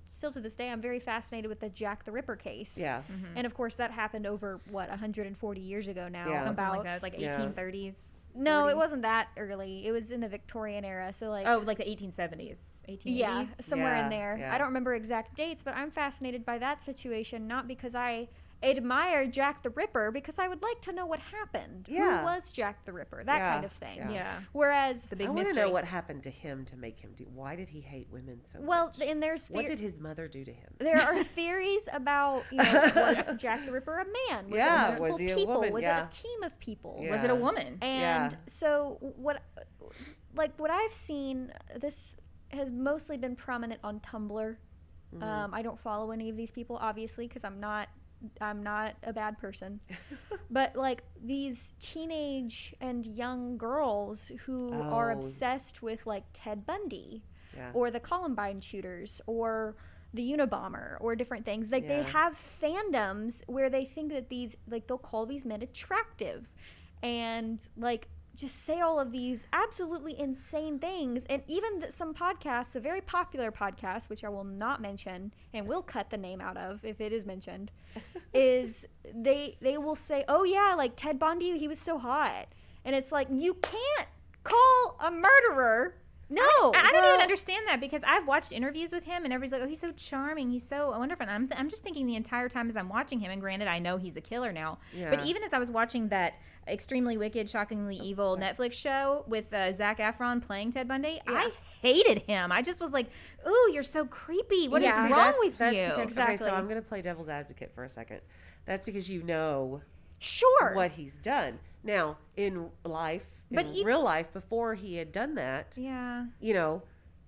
[SPEAKER 3] still to this day, I'm very fascinated with the Jack the Ripper case.
[SPEAKER 2] Yeah.
[SPEAKER 3] And of course, that happened over 140 years ago now.
[SPEAKER 1] Yeah. Something like that, like 1830s.
[SPEAKER 3] No,
[SPEAKER 1] 40s.
[SPEAKER 3] It wasn't that early. It was in the Victorian era. So like
[SPEAKER 1] like the 1870s, 1880s.
[SPEAKER 3] Yeah, somewhere in there.
[SPEAKER 2] Yeah.
[SPEAKER 3] I don't remember exact dates, but I'm fascinated by that situation, not because I admire Jack the Ripper, because I would like to know what happened.
[SPEAKER 2] Yeah.
[SPEAKER 3] Who was Jack the Ripper? That kind of thing.
[SPEAKER 1] Yeah.
[SPEAKER 3] Whereas
[SPEAKER 1] the big
[SPEAKER 2] I want to
[SPEAKER 1] mystery.
[SPEAKER 2] know what happened to him to make him do. Why did he hate women so much?
[SPEAKER 3] Well, and
[SPEAKER 2] what did his mother do to him?
[SPEAKER 3] There are theories about, you know, was Jack the Ripper a man? Was it multiple
[SPEAKER 2] was he a
[SPEAKER 3] people?
[SPEAKER 2] woman?
[SPEAKER 3] Was it a team of people?
[SPEAKER 1] Was it a woman?
[SPEAKER 3] And so what I've seen, this has mostly been prominent on Tumblr. I don't follow any of these people, obviously, because I'm not I'm not a bad person. But like these teenage and young girls who are obsessed with like Ted Bundy or the Columbine shooters or the Unabomber or different things. Like they have fandoms where they think that these, like they'll call these men attractive and like just say all of these absolutely insane things. And even some podcasts, a very popular podcast, which I will not mention and will cut the name out of if it is mentioned, is they will say, oh yeah, like Ted Bundy, he was so hot. And it's like, you can't call a murderer. No,
[SPEAKER 1] I don't even understand that, because I've watched interviews with him and everybody's like, oh, he's so charming, he's so wonderful. And I'm just thinking the entire time as I'm watching him, and granted, I know he's a killer now, but even as I was watching that Extremely Wicked, Shockingly Evil Netflix show with Zac Efron playing Ted Bundy, I hated him. I just was like, ooh, you're so creepy. What is wrong with you?
[SPEAKER 2] Because, okay, so I'm going to play devil's advocate for a second. That's because you know what he's done. Now, in life, real life, before he had done that, you know,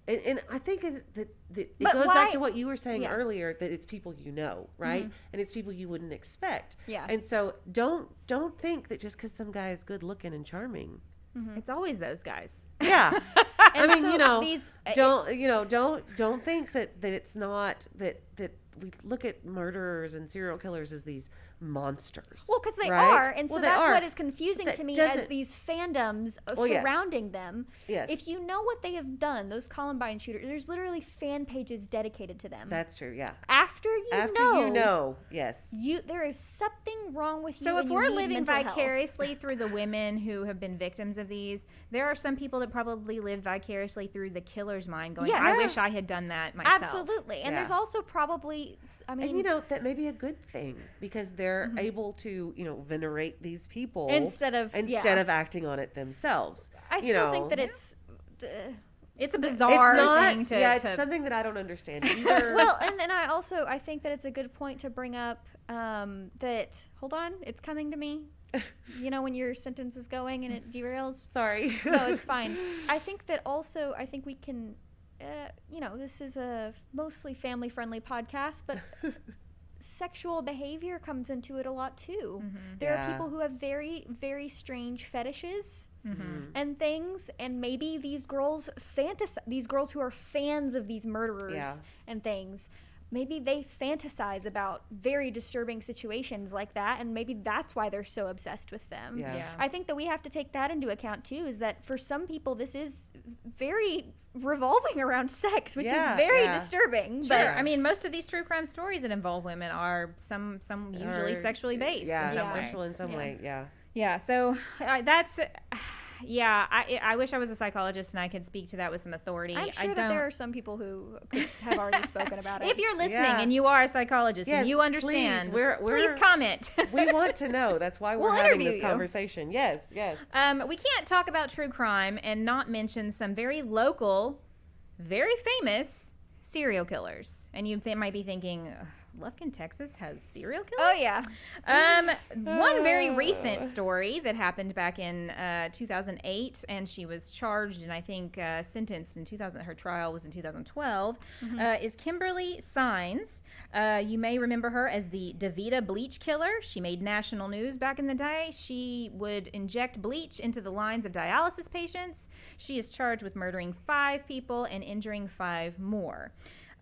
[SPEAKER 2] and I think that it goes back to what you were saying earlier, that it's people you know, right? Mm-hmm. And it's people you wouldn't expect. Yeah. And so don't think that just because some guy is good looking and charming,
[SPEAKER 1] it's always those guys.
[SPEAKER 2] Yeah. I mean, so you know, don't think that it's not that we look at murderers and serial killers as these monsters.
[SPEAKER 3] Well, because they are, and so that's what is confusing to me, as these fandoms surrounding them. Yes. If you know what they have done, those Columbine shooters, there's literally fan pages dedicated to them.
[SPEAKER 2] That's true. Yeah.
[SPEAKER 3] After you know,
[SPEAKER 2] yes,
[SPEAKER 3] there is something wrong with you.
[SPEAKER 1] So if we're living vicariously through the women who have been victims of these, there are some people that probably live vicariously through the killer's mind, going, "I wish I had done that myself."
[SPEAKER 3] Absolutely, and there's also probably, I mean,
[SPEAKER 2] and you know, that may be a good thing, because they're able to, you know, venerate these people instead of acting on it themselves.
[SPEAKER 3] I still think that
[SPEAKER 1] it's a bizarre thing to...
[SPEAKER 2] it's something that I don't understand either.
[SPEAKER 3] Well, and then I think that it's a good point to bring up that, hold on, it's coming to me. You know, when your sentence is going and it derails.
[SPEAKER 2] Sorry.
[SPEAKER 3] No, it's fine. I think that also, I think we can, you know, this is a mostly family-friendly podcast, but... sexual behavior comes into it a lot too. There are people who have very, very strange fetishes and things, and maybe these girls who are fans of these murderers and things, maybe they fantasize about very disturbing situations like that, and maybe that's why they're so obsessed with them. I think that we have to take that into account too, is that for some people this is very revolving around sex, which is very disturbing.
[SPEAKER 1] Sure. But I mean, most of these true crime stories that involve women are some usually sexually based.
[SPEAKER 2] Sexual in some way.
[SPEAKER 1] Yeah. So that's. Yeah, I wish I was a psychologist and I could speak to that with some authority.
[SPEAKER 3] I'm sure that there are some people who have already spoken about it.
[SPEAKER 1] If you're listening and you are a psychologist and you understand, please comment.
[SPEAKER 2] We want to know. That's why we're having this conversation. Yes.
[SPEAKER 1] We can't talk about true crime and not mention some very local, very famous serial killers. And you might be thinking... Lufkin, Texas has serial killers?
[SPEAKER 3] Oh, yeah.
[SPEAKER 1] One very recent story that happened back in 2008, and she was charged and I think sentenced in 2000. Her trial was in 2012, is Kimberly Sines. You may remember her as the DeVita bleach killer. She made national news back in the day. She would inject bleach into the lines of dialysis patients. She is charged with murdering 5 people and injuring 5 more.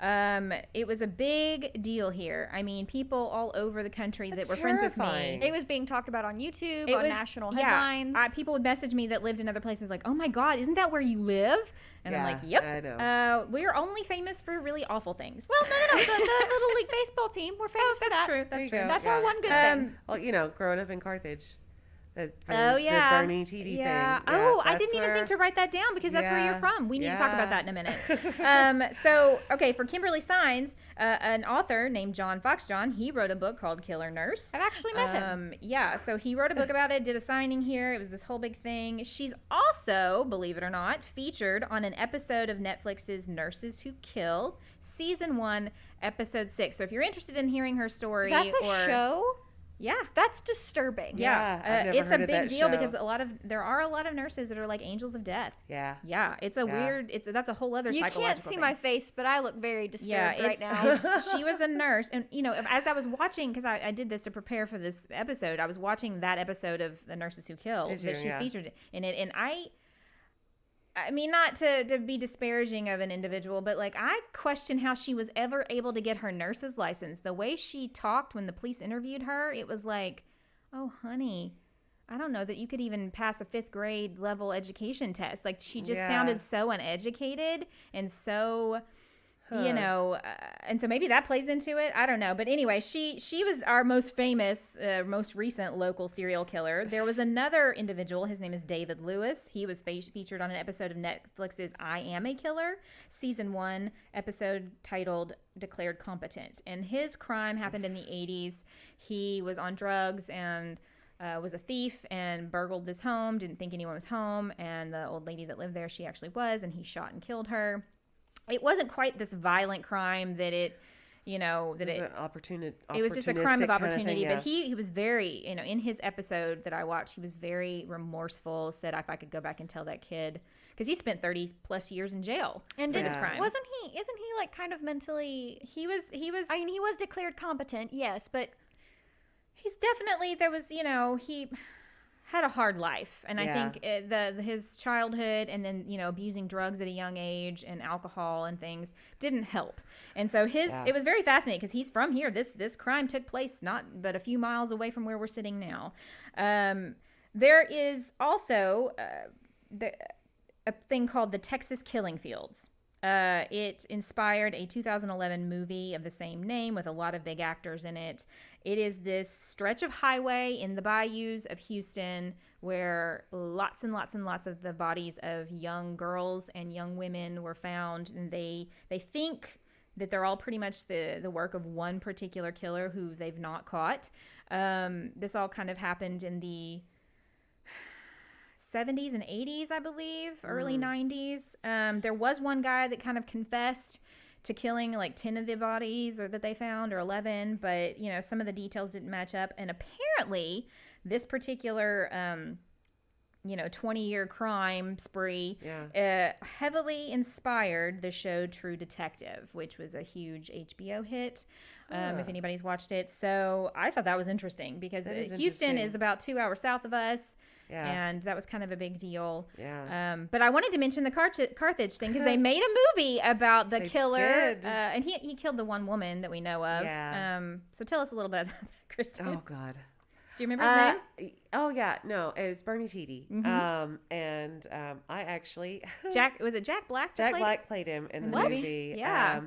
[SPEAKER 1] It was a big deal here. I mean, people all over the country that were friends with me.
[SPEAKER 3] It was being talked about on YouTube, on national headlines.
[SPEAKER 1] People would message me that lived in other places like, oh my God, isn't that where you live? And I'm like, yep.
[SPEAKER 2] I know.
[SPEAKER 1] We're only famous for really awful things.
[SPEAKER 3] Well, no. The Little League Baseball team, we're famous for that.
[SPEAKER 1] That's true.
[SPEAKER 3] That's our one good thing.
[SPEAKER 2] Well, you know, growing up in Carthage. The Bernie TD thing.
[SPEAKER 1] Yeah, I didn't even think to write that down, because that's where you're from. We need to talk about that in a minute. So, okay, for Kimberly Sines, an author named John Foxjohn, he wrote a book called Killer Nurse.
[SPEAKER 3] I've actually met him.
[SPEAKER 1] Yeah, so he wrote a book about it, did a signing here. It was this whole big thing. She's also, believe it or not, featured on an episode of Netflix's Nurses Who Kill, Season 1, Episode 6. So if you're interested in hearing her story...
[SPEAKER 3] That's a show?
[SPEAKER 1] Yeah.
[SPEAKER 3] That's disturbing.
[SPEAKER 1] Yeah.
[SPEAKER 2] I've never
[SPEAKER 1] It's a
[SPEAKER 2] heard of
[SPEAKER 1] big
[SPEAKER 2] that
[SPEAKER 1] deal
[SPEAKER 2] show.
[SPEAKER 1] because there are a lot of nurses that are like angels of death.
[SPEAKER 2] Yeah.
[SPEAKER 1] Yeah. It's a weird, that's a whole other
[SPEAKER 3] You
[SPEAKER 1] psychological
[SPEAKER 3] can't see
[SPEAKER 1] thing.
[SPEAKER 3] my face, but I look very disturbed right now.
[SPEAKER 1] She was a nurse. And, you know, as I was watching, because I did this to prepare for this episode, I was watching that episode of The Nurses Who Killed that she's featured in it. And I mean, not to be disparaging of an individual, but like I question how she was ever able to get her nurse's license. The way she talked when the police interviewed her, it was like, oh, honey, I don't know that you could even pass a 5th grade level education test. Like she just sounded so uneducated and so, you know, and so maybe that plays into it. I don't know. But anyway, she was our most famous, most recent local serial killer. There was another individual. His name is David Lewis. He was featured on an episode of Netflix's I Am a Killer, season 1, episode titled Declared Competent. And his crime happened in the 80s. He was on drugs and was a thief and burgled this home, didn't think anyone was home. And the old lady that lived there, she actually was, and he shot and killed her. It wasn't quite this violent crime that it, you know, that it was just a crime of opportunity. But he was very, you know, in his episode that I watched, he was very remorseful, said if I could go back and tell that kid, because he spent 30 plus years in jail
[SPEAKER 3] and
[SPEAKER 1] for this crime.
[SPEAKER 3] Isn't he like kind of mentally,
[SPEAKER 1] he was,
[SPEAKER 3] I mean, he was declared competent, yes, but
[SPEAKER 1] he's definitely, there was, you know, he had a hard life, and I think his childhood and then, you know, abusing drugs at a young age and alcohol and things didn't help. And so it was very fascinating because he's from here. This crime took place not but a few miles away from where we're sitting now. There is also a thing called the Texas Killing Fields. It inspired a 2011 movie of the same name with a lot of big actors in it. It is this stretch of highway in the bayous of Houston where lots and lots and lots of the bodies of young girls and young women were found. And they think that they're all pretty much the work of one particular killer who they've not caught. This all kind of happened in the 70s and 80s, I believe, early 90s. There was one guy that kind of confessed to killing like 10 of the bodies or that they found, or 11, but you know, some of the details didn't match up. And apparently this particular 20-year crime spree heavily inspired the show True Detective, which was a huge HBO hit, if anybody's watched it. So I thought that was interesting because Houston is about 2 hours south of us. Yeah. And that was kind of a big deal. Yeah. But I wanted to mention the Carthage thing because they made a movie about the killer. And he killed the one woman that we know of. Yeah. So tell us a little bit about that, Kristin.
[SPEAKER 2] Oh, God.
[SPEAKER 1] Do you remember his name?
[SPEAKER 2] Oh, yeah. No, it was Bernie Tiede. Mm-hmm. I actually...
[SPEAKER 1] Was it Jack Black?
[SPEAKER 2] Jack Black played him in the movie.
[SPEAKER 1] Yeah.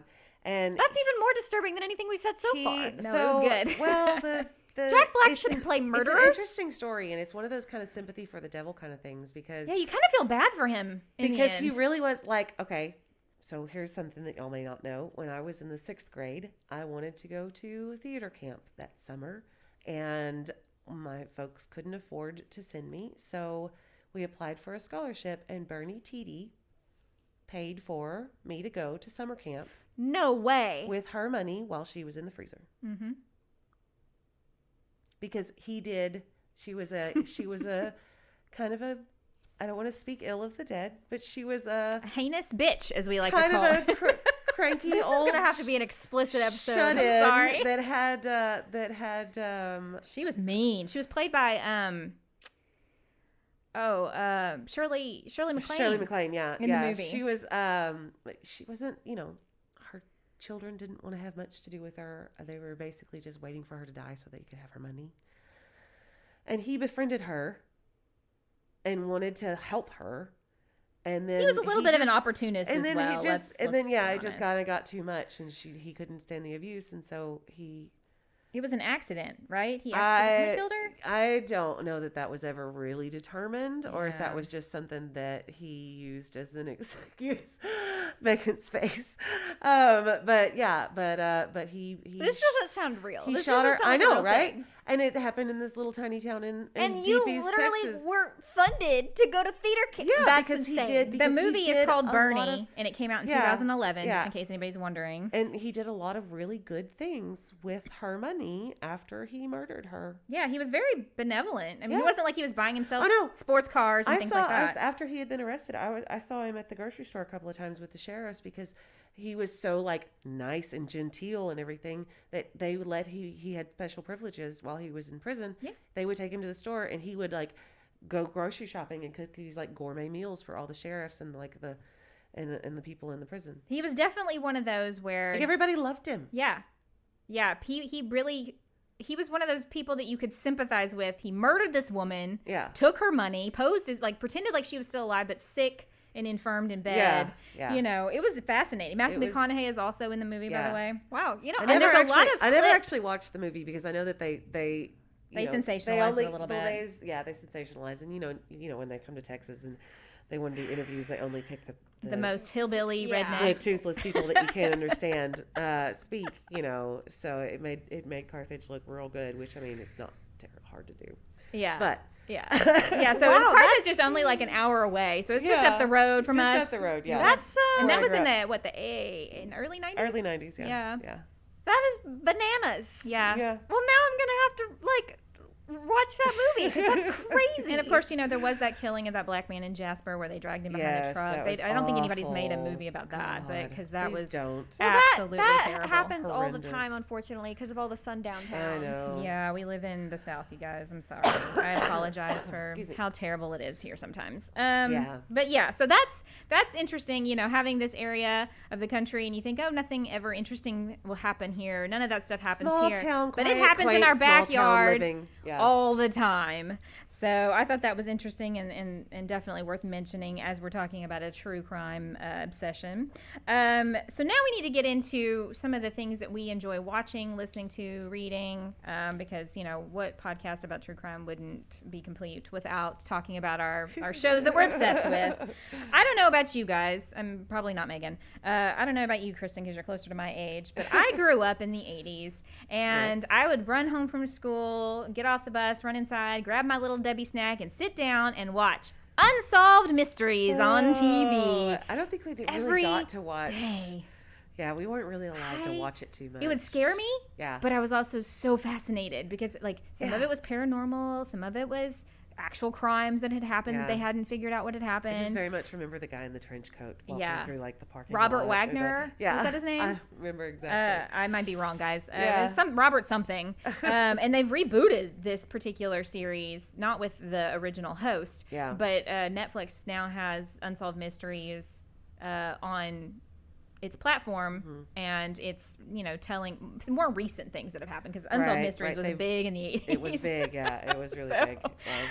[SPEAKER 2] And
[SPEAKER 3] that's even more disturbing than anything we've said so far.
[SPEAKER 1] No, it was good.
[SPEAKER 2] Well,
[SPEAKER 3] Jack Black shouldn't play murderers.
[SPEAKER 2] It's an interesting story, and it's one of those kind of sympathy for the devil kind of things because...
[SPEAKER 1] Yeah, you kind of feel bad for him
[SPEAKER 2] because he really was like, okay, so here's something that y'all may not know. When I was in the 6th grade, I wanted to go to theater camp that summer, and my folks couldn't afford to send me, so we applied for a scholarship, and Bernie Tiede paid for me to go to summer camp.
[SPEAKER 3] No way.
[SPEAKER 2] With her money while she was in the freezer. Mm-hmm. Because she was a kind of a, I don't want to speak ill of the dead, but she was a
[SPEAKER 1] heinous bitch, as we like to call
[SPEAKER 2] it. Kind of a cranky
[SPEAKER 3] this
[SPEAKER 2] old.
[SPEAKER 3] This is gonna have to be an explicit episode.
[SPEAKER 2] I'm
[SPEAKER 3] sorry.
[SPEAKER 2] That had.
[SPEAKER 1] She was mean. She was played by Shirley MacLaine.
[SPEAKER 2] Shirley MacLaine, yeah,
[SPEAKER 1] in the movie.
[SPEAKER 2] She was she wasn't, her children didn't want to have much to do with her. They were basically just waiting for her to die so they could have her money. And he befriended her and wanted to help her. And then
[SPEAKER 1] he was a little bit of an opportunist
[SPEAKER 2] and
[SPEAKER 1] as
[SPEAKER 2] then
[SPEAKER 1] well.
[SPEAKER 2] It just kind of got too much, and he couldn't stand the abuse, and so
[SPEAKER 1] It was an accident, right? He accidentally killed her?
[SPEAKER 2] I don't know that was ever really determined, or if that was just something that he used as an excuse. Megan's face. But he
[SPEAKER 3] this doesn't sound real.
[SPEAKER 2] He
[SPEAKER 3] this
[SPEAKER 2] shot her. I know, right?
[SPEAKER 3] Thing.
[SPEAKER 2] And it happened in this little tiny town in
[SPEAKER 3] and
[SPEAKER 2] Deep
[SPEAKER 3] you
[SPEAKER 2] East,
[SPEAKER 3] literally
[SPEAKER 2] Texas.
[SPEAKER 3] weren't funded to go to theater camp.
[SPEAKER 2] Yeah,
[SPEAKER 3] that's
[SPEAKER 2] because
[SPEAKER 3] insane.
[SPEAKER 2] he did.
[SPEAKER 1] The movie is called Bernie, and it came out in 2011,
[SPEAKER 2] yeah.
[SPEAKER 1] just in case anybody's wondering.
[SPEAKER 2] And he did a lot of really good things with her money. money after he murdered her.
[SPEAKER 1] Yeah, he was very benevolent. I mean,
[SPEAKER 2] Yeah.
[SPEAKER 1] he wasn't like he was buying himself
[SPEAKER 2] Oh, no.
[SPEAKER 1] sports cars and things like that.
[SPEAKER 2] After he had been arrested, I saw him at the grocery store a couple of times with the sheriffs because he was so like nice and genteel and everything that they would let he had special privileges while he was in prison.
[SPEAKER 1] Yeah.
[SPEAKER 2] They would take him to the store and he would like go grocery shopping and cook these like gourmet meals for all the sheriffs and like the people in the prison.
[SPEAKER 1] He was definitely one of those where
[SPEAKER 2] Like everybody loved him.
[SPEAKER 1] Yeah. He was one of those people that you could sympathize with. He murdered this woman.
[SPEAKER 2] Yeah.
[SPEAKER 1] Took her money, posed as like pretended like she was still alive, but sick and infirmed in bed.
[SPEAKER 2] Yeah.
[SPEAKER 1] You know, it was fascinating. Matthew McConaughey is also in the movie, by the way.
[SPEAKER 3] Wow. You know,
[SPEAKER 1] I never
[SPEAKER 3] there's a lot of
[SPEAKER 1] actually-
[SPEAKER 2] I never
[SPEAKER 1] clips.
[SPEAKER 2] actually watched the movie because I know that they
[SPEAKER 1] sensationalized it a little bit.
[SPEAKER 2] They sensationalize, and you know when they come to Texas and they want to do interviews, they only pick
[SPEAKER 1] the most hillbilly
[SPEAKER 3] Yeah.
[SPEAKER 2] the
[SPEAKER 1] redneck.
[SPEAKER 2] toothless people that you can't understand speak. You know, so it made Carthage look real good, which I mean it's not hard to do.
[SPEAKER 1] Yeah.
[SPEAKER 2] But
[SPEAKER 1] yeah. Yeah. So
[SPEAKER 3] Wow,
[SPEAKER 1] Carthage is
[SPEAKER 3] that's-
[SPEAKER 1] just only like an hour away. So it's just up the road from
[SPEAKER 2] just
[SPEAKER 1] us.
[SPEAKER 2] up the road. Yeah,
[SPEAKER 3] That's
[SPEAKER 1] And that
[SPEAKER 2] I
[SPEAKER 1] was
[SPEAKER 2] grew
[SPEAKER 1] in
[SPEAKER 2] up.
[SPEAKER 1] in early 90s?
[SPEAKER 2] early '90s.
[SPEAKER 1] Yeah.
[SPEAKER 2] Yeah.
[SPEAKER 3] that is bananas.
[SPEAKER 1] Yeah.
[SPEAKER 2] Yeah.
[SPEAKER 3] Well, now I'm gonna have to like watch that movie because that's crazy.
[SPEAKER 1] And of course, you know, there was that killing of that black man in Jasper where they dragged him behind a
[SPEAKER 2] Yes,
[SPEAKER 1] truck.
[SPEAKER 2] that was
[SPEAKER 1] I don't think anybody's made a
[SPEAKER 2] awful.
[SPEAKER 1] movie about that, but
[SPEAKER 2] God,
[SPEAKER 1] because that
[SPEAKER 2] please
[SPEAKER 1] was
[SPEAKER 2] don't.
[SPEAKER 1] absolutely
[SPEAKER 3] that
[SPEAKER 1] terrible.
[SPEAKER 3] happens all the
[SPEAKER 2] Horrendous.
[SPEAKER 3] time, unfortunately, because of all the sundown
[SPEAKER 2] I
[SPEAKER 3] towns.
[SPEAKER 2] know.
[SPEAKER 1] Yeah, we live in the South, you guys. I'm sorry. I apologize for
[SPEAKER 2] Excuse me.
[SPEAKER 1] how terrible it is here sometimes.
[SPEAKER 2] Yeah.
[SPEAKER 1] But yeah, so that's interesting, you know, having this area of the country and you think, oh, nothing ever interesting will happen here. None of that stuff happens
[SPEAKER 2] Small
[SPEAKER 1] here.
[SPEAKER 2] town,
[SPEAKER 1] but it
[SPEAKER 2] quiet,
[SPEAKER 1] happens in our
[SPEAKER 2] small town
[SPEAKER 1] backyard
[SPEAKER 2] living. Yeah.
[SPEAKER 1] all the time. So I thought that was interesting and definitely worth mentioning as we're talking about a true crime obsession. So now we need to get into some of the things that we enjoy watching, listening to, reading, because, you know, what podcast about true crime wouldn't be complete without talking about our shows that we're obsessed with. I don't know about you guys. I'm probably not Megan. I don't know about you, Kristin, because you're closer to my age, but I grew up in the 80s and
[SPEAKER 2] Yes.
[SPEAKER 1] I would run home from school, get off the bus, run inside, grab my little Debbie snack and sit down and watch Unsolved Mysteries on TV.
[SPEAKER 2] I don't think we really
[SPEAKER 1] Every
[SPEAKER 2] got to watch.
[SPEAKER 1] day.
[SPEAKER 2] Yeah, we weren't really allowed to watch it too much.
[SPEAKER 1] It would scare me,
[SPEAKER 2] Yeah.
[SPEAKER 1] but I was also so fascinated because like some of
[SPEAKER 2] Yeah.
[SPEAKER 1] it was paranormal, some of it was actual crimes that had happened that
[SPEAKER 2] Yeah.
[SPEAKER 1] they hadn't figured out what had
[SPEAKER 2] I just
[SPEAKER 1] happened.
[SPEAKER 2] very much remember the guy in the trench coat walking
[SPEAKER 1] Yeah.
[SPEAKER 2] through like the parking
[SPEAKER 1] Robert
[SPEAKER 2] lot.
[SPEAKER 1] Wagner?
[SPEAKER 2] Yeah.
[SPEAKER 1] Was that his name?
[SPEAKER 2] I remember exactly.
[SPEAKER 1] I might be wrong, guys.
[SPEAKER 2] Yeah.
[SPEAKER 1] There's some Robert something, and they've rebooted this particular series, not with the original host,
[SPEAKER 2] Yeah.
[SPEAKER 1] but Netflix now has Unsolved Mysteries on its platform, and it's, you know, telling some more recent things that have happened because Unsolved
[SPEAKER 2] Right,
[SPEAKER 1] Mysteries
[SPEAKER 2] right.
[SPEAKER 1] was big in the 80s.
[SPEAKER 2] It was big, yeah. It was really
[SPEAKER 1] So,
[SPEAKER 2] big.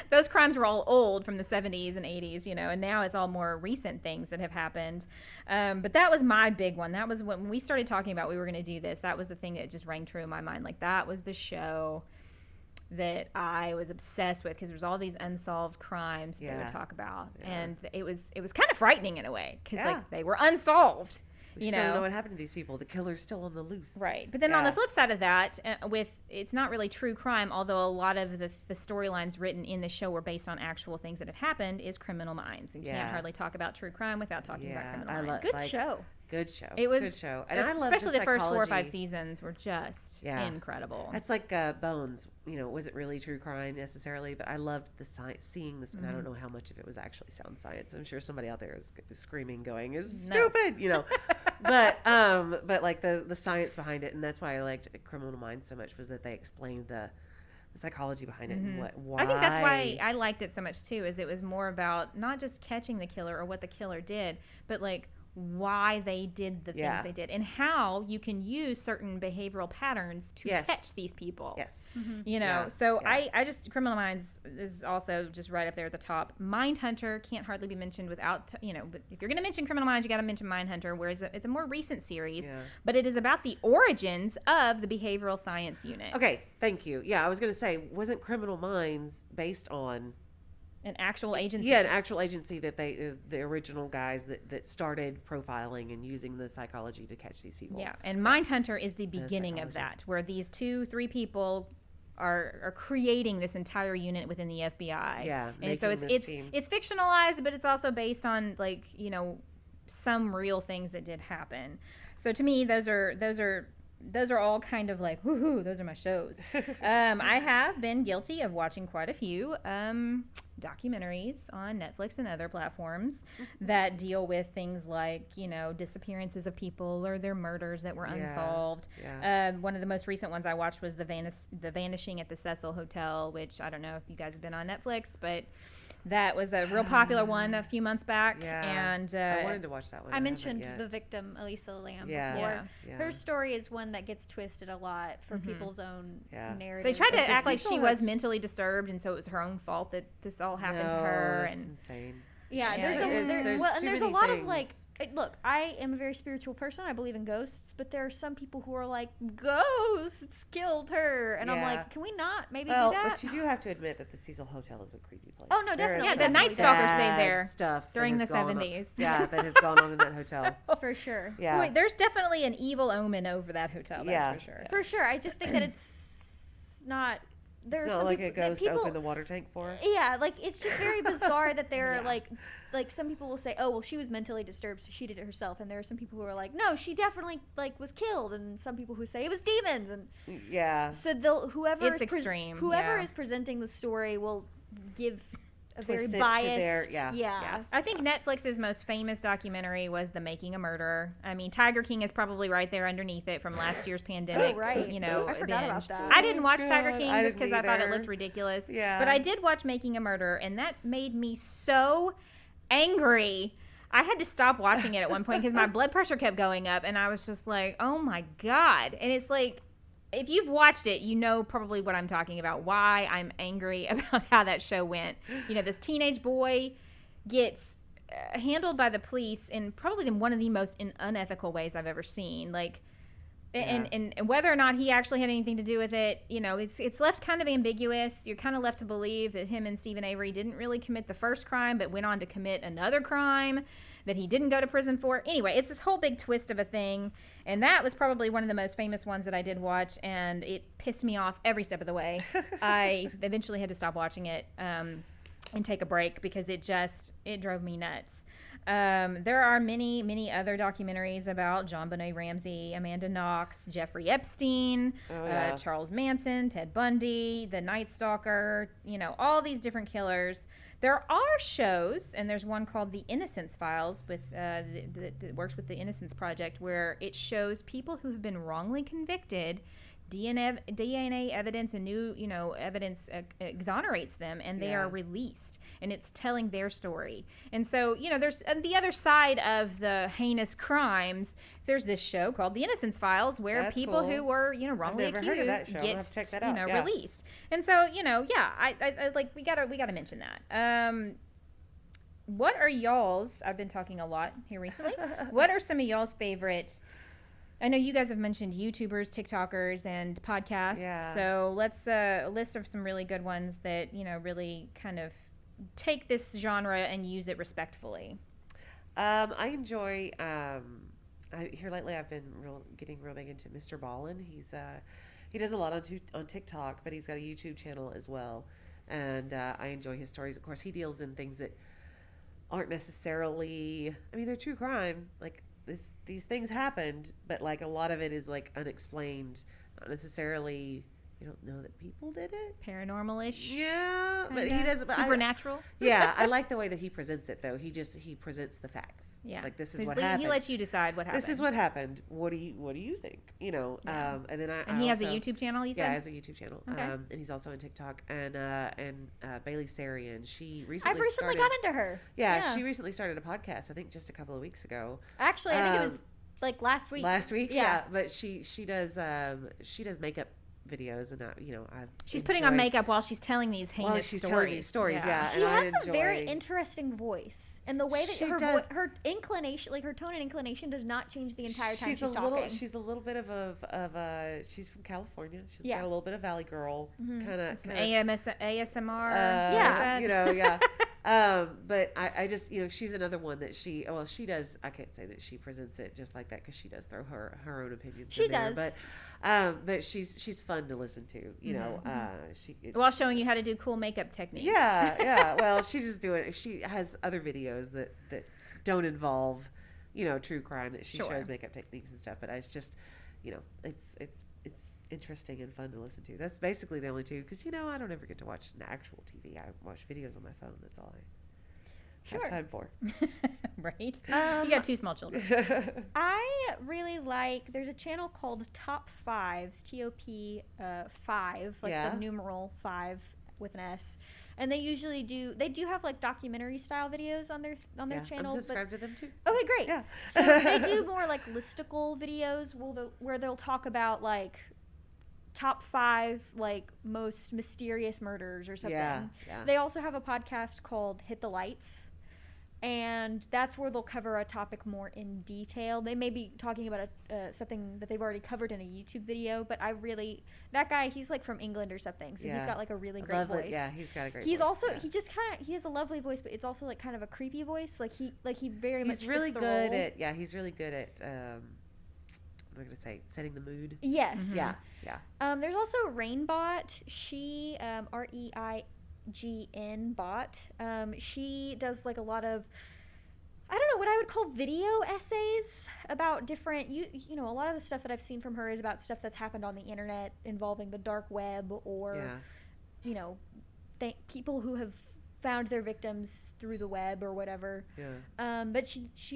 [SPEAKER 1] Those crimes were all old from the 70s and 80s, you know, and now it's all more recent things that have happened. But that was my big one. That was when we started talking about we were going to do this. That was the thing that just rang true in my mind. Like, that was the show that I was obsessed with because there was all these unsolved crimes that they would
[SPEAKER 2] Yeah.
[SPEAKER 1] talk about.
[SPEAKER 2] Yeah.
[SPEAKER 1] And it was kind of frightening in a way because
[SPEAKER 2] Yeah.
[SPEAKER 1] like they were unsolved.
[SPEAKER 2] We
[SPEAKER 1] You
[SPEAKER 2] still don't
[SPEAKER 1] know
[SPEAKER 2] know what happened to these people. The killer's still on the loose.
[SPEAKER 1] Right. But then on the
[SPEAKER 2] Yeah.
[SPEAKER 1] flip side of that, it's not really true crime, although a lot of the storylines written in the show were based on actual things that had happened, is Criminal Minds. And can't
[SPEAKER 2] Yeah.
[SPEAKER 1] hardly talk about true crime without talking about
[SPEAKER 2] Yeah,
[SPEAKER 1] Criminal
[SPEAKER 2] I
[SPEAKER 1] Minds.
[SPEAKER 2] love
[SPEAKER 3] Good
[SPEAKER 2] like,
[SPEAKER 3] show.
[SPEAKER 2] Good show.
[SPEAKER 1] It was
[SPEAKER 2] good show. And I love
[SPEAKER 1] especially the first 4 or 5
[SPEAKER 2] psychology.
[SPEAKER 1] seasons were just
[SPEAKER 2] Yeah.
[SPEAKER 1] incredible.
[SPEAKER 2] That's like Bones. You know, was it really true crime necessarily? But I loved the science, seeing this, and I don't know how much of it was actually sound science. I'm sure somebody out there is screaming, going, "It's
[SPEAKER 1] No.
[SPEAKER 2] stupid," you know. but like the science behind it, and that's why I liked Criminal Minds so much, was that they explained the psychology behind it and why.
[SPEAKER 1] I think that's why I liked it so much too, is it was more about not just catching the killer or what the killer did, but like why they did the
[SPEAKER 2] Yeah.
[SPEAKER 1] things they did and how you can use certain behavioral patterns to
[SPEAKER 2] Yes.
[SPEAKER 1] catch these people.
[SPEAKER 2] Yes.
[SPEAKER 1] You know,
[SPEAKER 2] Yeah.
[SPEAKER 1] so
[SPEAKER 2] Yeah.
[SPEAKER 1] I just, Criminal Minds is also just right up there at the top. Mindhunter can't hardly be mentioned without, you know, but if you're going to mention Criminal Minds, you got to mention Mindhunter, whereas it's a more recent series,
[SPEAKER 2] Yeah.
[SPEAKER 1] but it is about the origins of the behavioral science unit.
[SPEAKER 2] Okay. Thank you. Yeah, I was going to say, wasn't Criminal Minds based on?
[SPEAKER 1] An actual agency.
[SPEAKER 2] Yeah, an actual agency that the original guys that started profiling and using the psychology to catch these people.
[SPEAKER 1] Yeah, and Mindhunter is the beginning of
[SPEAKER 2] psychology.
[SPEAKER 1] that, where these 2-3 people are creating this entire unit within the FBI.
[SPEAKER 2] Yeah,
[SPEAKER 1] and so
[SPEAKER 2] making this team.
[SPEAKER 1] it's fictionalized, but it's also based on, like, you know, some real things that did happen. So to me, those are those are all kind of like, woohoo, those are my shows. I have been guilty of watching quite a few documentaries on Netflix and other platforms that deal with things like, disappearances of people or their murders that were unsolved. Yeah. One of the most recent ones I watched was The Vanishing at the Cecil Hotel, which I don't know if you guys have been on Netflix, but that was a real popular one a few months back. Yeah. And
[SPEAKER 2] I wanted to watch that one.
[SPEAKER 3] I mentioned the victim, Elisa Lamb, before. Yeah. Her story is one that gets twisted a lot for people's own narrative.
[SPEAKER 1] They tried to act like she was mentally disturbed, and so it was her own fault that this all happened to her.
[SPEAKER 2] That's insane.
[SPEAKER 3] Yeah, there's a lot of like, look, I am a very spiritual person. I believe in ghosts, but there are some people who are like, ghosts killed her, and I'm like, can we not maybe do that?
[SPEAKER 2] But you do have to admit that the Cecil Hotel is a creepy place.
[SPEAKER 3] Oh no, definitely.
[SPEAKER 1] Yeah, the Night Stalker stayed there during the 70s.
[SPEAKER 2] That has gone on in that hotel
[SPEAKER 3] for sure.
[SPEAKER 2] Yeah,
[SPEAKER 1] wait, there's definitely an evil omen over that hotel. That's for sure.
[SPEAKER 3] For sure. I just think that it's not.
[SPEAKER 2] There's not like a ghost opened the water tank for her.
[SPEAKER 3] Yeah, like it's just very bizarre that they're like some people will say, oh well, she was mentally disturbed, so she did it herself, and there are some people who are like, no, she definitely was killed, and some people who say it was demons, and so whoever is presenting the story will give a very biased.
[SPEAKER 1] I think Netflix's most famous documentary was The Making a Murderer. I mean, Tiger King is probably right there underneath it from last year's pandemic.
[SPEAKER 3] Oh, right.
[SPEAKER 1] I
[SPEAKER 3] forgot about that.
[SPEAKER 1] I didn't watch Tiger King just because I thought it looked ridiculous. Yeah. But I did watch Making a Murderer, and that made me so angry. I had to stop watching it at one point because my blood pressure kept going up, and I was just like, oh my God. And it's like, if you've watched it, you know probably what I'm talking about, why I'm angry about how that show went. This teenage boy gets handled by the police in probably one of the most unethical ways I've ever seen. Like, and whether or not he actually had anything to do with it, it's left kind of ambiguous. You're kind of left to believe that him and Stephen Avery didn't really commit the first crime, but went on to commit another crime that he didn't go to prison for. Anyway, it's this whole big twist of a thing, and that was probably one of the most famous ones that I did watch, and it pissed me off every step of the way. I eventually had to stop watching it and take a break because it drove me nuts. There are many, many other documentaries about John Benet Ramsey, Amanda Knox, Jeffrey Epstein, Charles Manson, Ted Bundy, the Night Stalker, all these different killers. There are shows, and there's one called The Innocence Files that works with the Innocence Project, where it shows people who have been wrongly convicted. DNA evidence and new, evidence exonerates them, and they are released, and it's telling their story. And so, there's the other side of the heinous crimes. There's this show called The Innocence Files, where people who were, wrongly accused get, released. And so, I like we gotta mention that. What are y'all's? I've been talking a lot here recently. What are some of y'all's favorite? I know you guys have mentioned YouTubers, TikTokers, and podcasts. Yeah. So let's a list of some really good ones that, really kind of take this genre and use it respectfully.
[SPEAKER 2] I enjoy, here lately I've been getting real big into Mr. Ballin. He does a lot on TikTok, but he's got a YouTube channel as well. And I enjoy his stories. Of course, he deals in things that aren't necessarily, they're true crime. Like, these things happened, but like a lot of it is like unexplained, not necessarily. You don't know that people did it.
[SPEAKER 1] Paranormal-ish.
[SPEAKER 2] Yeah, but he doesn't.
[SPEAKER 1] Supernatural.
[SPEAKER 2] I like the way that he presents it, though. He presents the facts.
[SPEAKER 1] Yeah,
[SPEAKER 2] it's like this is what happened.
[SPEAKER 1] He lets you decide what happened.
[SPEAKER 2] This is what happened. What do you think? Yeah. And then
[SPEAKER 1] he has a YouTube channel. You said.
[SPEAKER 2] Yeah, he has a YouTube channel. Okay. And he's also on TikTok. And Bailey Sarian.
[SPEAKER 3] I've recently got into her.
[SPEAKER 2] Yeah, she recently started a podcast. I think just a couple of weeks ago.
[SPEAKER 3] Actually, I think it was like last week.
[SPEAKER 2] Yeah. But she does makeup videos, and
[SPEAKER 1] she's putting on makeup while she's telling these heinous stories.
[SPEAKER 2] Telling these stories,
[SPEAKER 3] She has a very interesting voice, and the way that her inclination, like her tone and inclination, does not change the entire time she's talking.
[SPEAKER 2] She's a little bit of she's from California. She's got a little bit of Valley Girl kind of
[SPEAKER 1] ASMR.
[SPEAKER 2] But I just she's another one that she does. I can't say that she presents it just like that because she does throw her own opinions.
[SPEAKER 3] She does,
[SPEAKER 2] but she's fun to listen to.
[SPEAKER 1] While showing you how to do cool makeup techniques.
[SPEAKER 2] Yeah. Well, she's just doing. She has other videos that don't involve, true crime that she shows makeup techniques and stuff. But it's just, you know, it's interesting and fun to listen to. That's basically the only two, because, you know, I don't ever get to watch an actual TV. I watch videos on my phone. That's all I have time for.
[SPEAKER 1] Right. You got 2 small children.
[SPEAKER 3] I really like, there's a channel called Top Fives, TOP 5, like the numeral 5 with an S. And they usually do have like documentary style videos on their channel.
[SPEAKER 2] I'm subscribed to them too.
[SPEAKER 3] Okay, great.
[SPEAKER 2] Yeah.
[SPEAKER 3] So they do more like listicle videos where they'll talk about like top 5 like most mysterious murders or something.
[SPEAKER 2] Yeah.
[SPEAKER 3] They also have a podcast called Hit the Lights. And that's where they'll cover a topic more in detail. They may be talking about something that they've already covered in a YouTube video, but that guy, he's like from England or something, so he's got like a really great voice.
[SPEAKER 2] Yeah, he's got a great voice.
[SPEAKER 3] He's also, he has a lovely voice, but it's also like kind of a creepy voice. Like he very much
[SPEAKER 2] He's really
[SPEAKER 3] fits the
[SPEAKER 2] good
[SPEAKER 3] role.
[SPEAKER 2] at, he's really good at, what am I going to say, setting the mood.
[SPEAKER 3] Yes.
[SPEAKER 2] Mm-hmm. Yeah.
[SPEAKER 3] There's also Rainbot. She, REIGN bot. She does like a lot of, I don't know what I would call video essays about different, you know, a lot of the stuff that I've seen from her is about stuff that's happened on the internet involving the dark web or, you know, people who have found their victims through the web or whatever.
[SPEAKER 2] Yeah.
[SPEAKER 3] But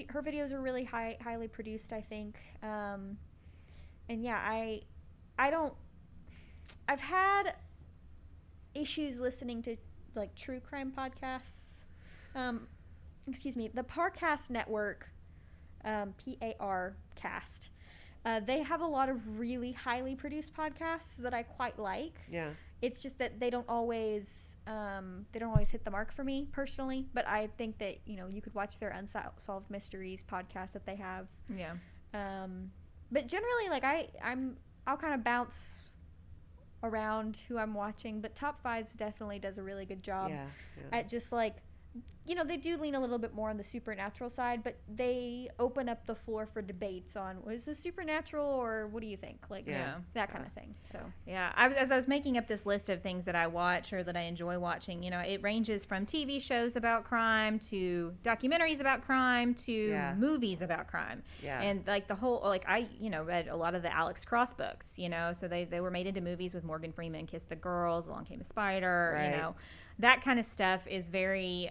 [SPEAKER 3] her videos are really highly produced, I think. And yeah, I've had issues listening to like true crime podcasts. The Parcast Network, PAR cast. They have a lot of really highly produced podcasts that I quite like.
[SPEAKER 2] Yeah.
[SPEAKER 3] It's just that they don't always hit the mark for me personally. But I think that, you know, you could watch their Unsolved Mysteries podcast that they have.
[SPEAKER 1] Yeah.
[SPEAKER 3] But generally, like I'll kind of bounce around who I'm watching, but Top Fives definitely does a really good job at just like, you know, they do lean a little bit more on the supernatural side, but they open up the floor for debates on, is this supernatural or what do you think? Like that kind of thing. So
[SPEAKER 1] as I was making up this list of things that I watch or that I enjoy watching, you know, it ranges from TV shows about crime to documentaries about crime to movies about crime. Yeah. And like the whole, like I, you know, read a lot of the Alex Cross books, you know, so they were made into movies with Morgan Freeman, Kiss the Girls, Along Came a Spider, you know. That kind of stuff is very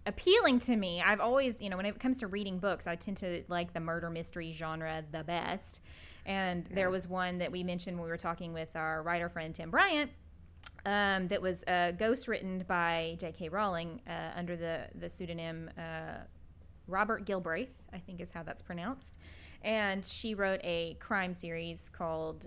[SPEAKER 1] appealing to me. I've always, you know, when it comes to reading books, I tend to like the murder mystery genre the best. And there was one that we mentioned when we were talking with our writer friend Tim Bryant that was ghostwritten by J.K. Rowling under the pseudonym Robert Galbraith, I think is how that's pronounced. And she wrote a crime series called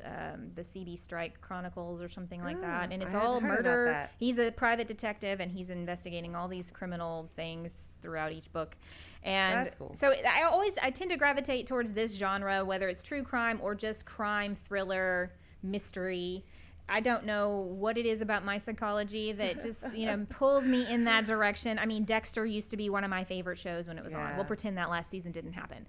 [SPEAKER 1] the CD Strike Chronicles or something like that. And it's all murder. He's a private detective, and he's investigating all these criminal things throughout each book. And that's cool. So I tend to gravitate towards this genre, whether it's true crime or just crime, thriller, mystery. I don't know what it is about my psychology that just, you know, pulls me in that direction. I mean, Dexter used to be one of my favorite shows when it was on. We'll pretend that last season didn't happen.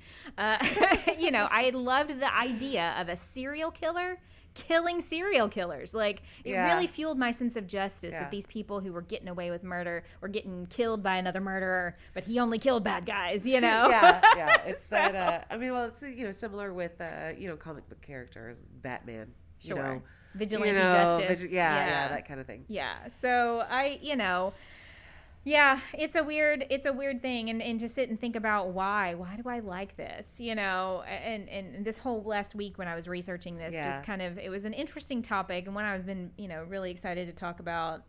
[SPEAKER 1] You know, I loved the idea of a serial killer killing serial killers. Like, it really fueled my sense of justice that these people who were getting away with murder were getting killed by another murderer, but he only killed bad guys, you know?
[SPEAKER 2] It's that, I mean, well, it's, you know, similar with, you know, comic book characters, Batman, you know?
[SPEAKER 1] Vigilante justice.
[SPEAKER 2] That kind of thing.
[SPEAKER 1] Yeah. So it's a weird thing, and to sit and think about why do I like this, you know, and this whole last week when I was researching this, just kind of, it was an interesting topic and one I've been, you know, really excited to talk about.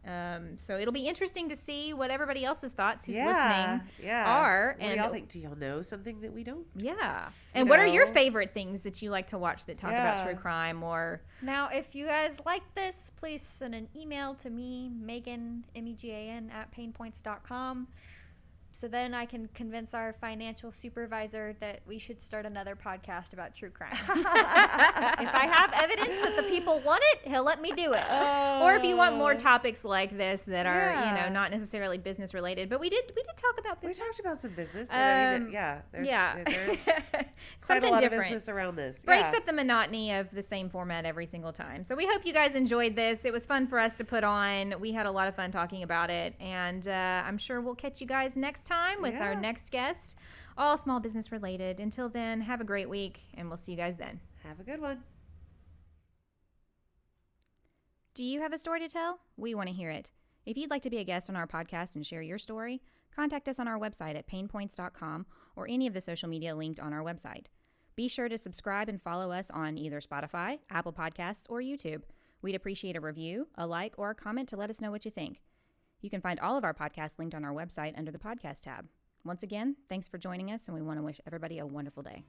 [SPEAKER 1] So it'll be interesting to see what everybody else's thoughts who's listening are.
[SPEAKER 2] What do y'all think? Do y'all know something that we don't?
[SPEAKER 1] Yeah. And what are your favorite things that you like to watch that talk about true crime? Or
[SPEAKER 3] now, if you guys like this, please send an email to me, Megan, MEGAN at PaynePoints.com. So then I can convince our financial supervisor that we should start another podcast about true crime. If I have evidence that the people want it, he'll let me do it.
[SPEAKER 1] Or if you want more topics like this that are, you know, not necessarily business related, but we did talk about business.
[SPEAKER 2] We talked about some business. There's quite a lot of business around this.
[SPEAKER 1] Breaks up the monotony of the same format every single time. So we hope you guys enjoyed this. It was fun for us to put on. We had a lot of fun talking about it, and I'm sure we'll catch you guys next time with our next guest, all small business related. Until then, have a great week, and we'll see you guys then.
[SPEAKER 2] Have a good one.
[SPEAKER 1] Do you have a story to tell? We want to hear it. If you'd like to be a guest on our podcast and share your story, contact us on our website at PaynePoints.com or any of the social media linked on our website. Be sure to subscribe and follow us on either Spotify, Apple Podcasts, or YouTube. We'd appreciate a review, a like, or a comment to let us know what you think. You can find all of our podcasts linked on our website under the podcast tab. Once again, thanks for joining us, and we want to wish everybody a wonderful day.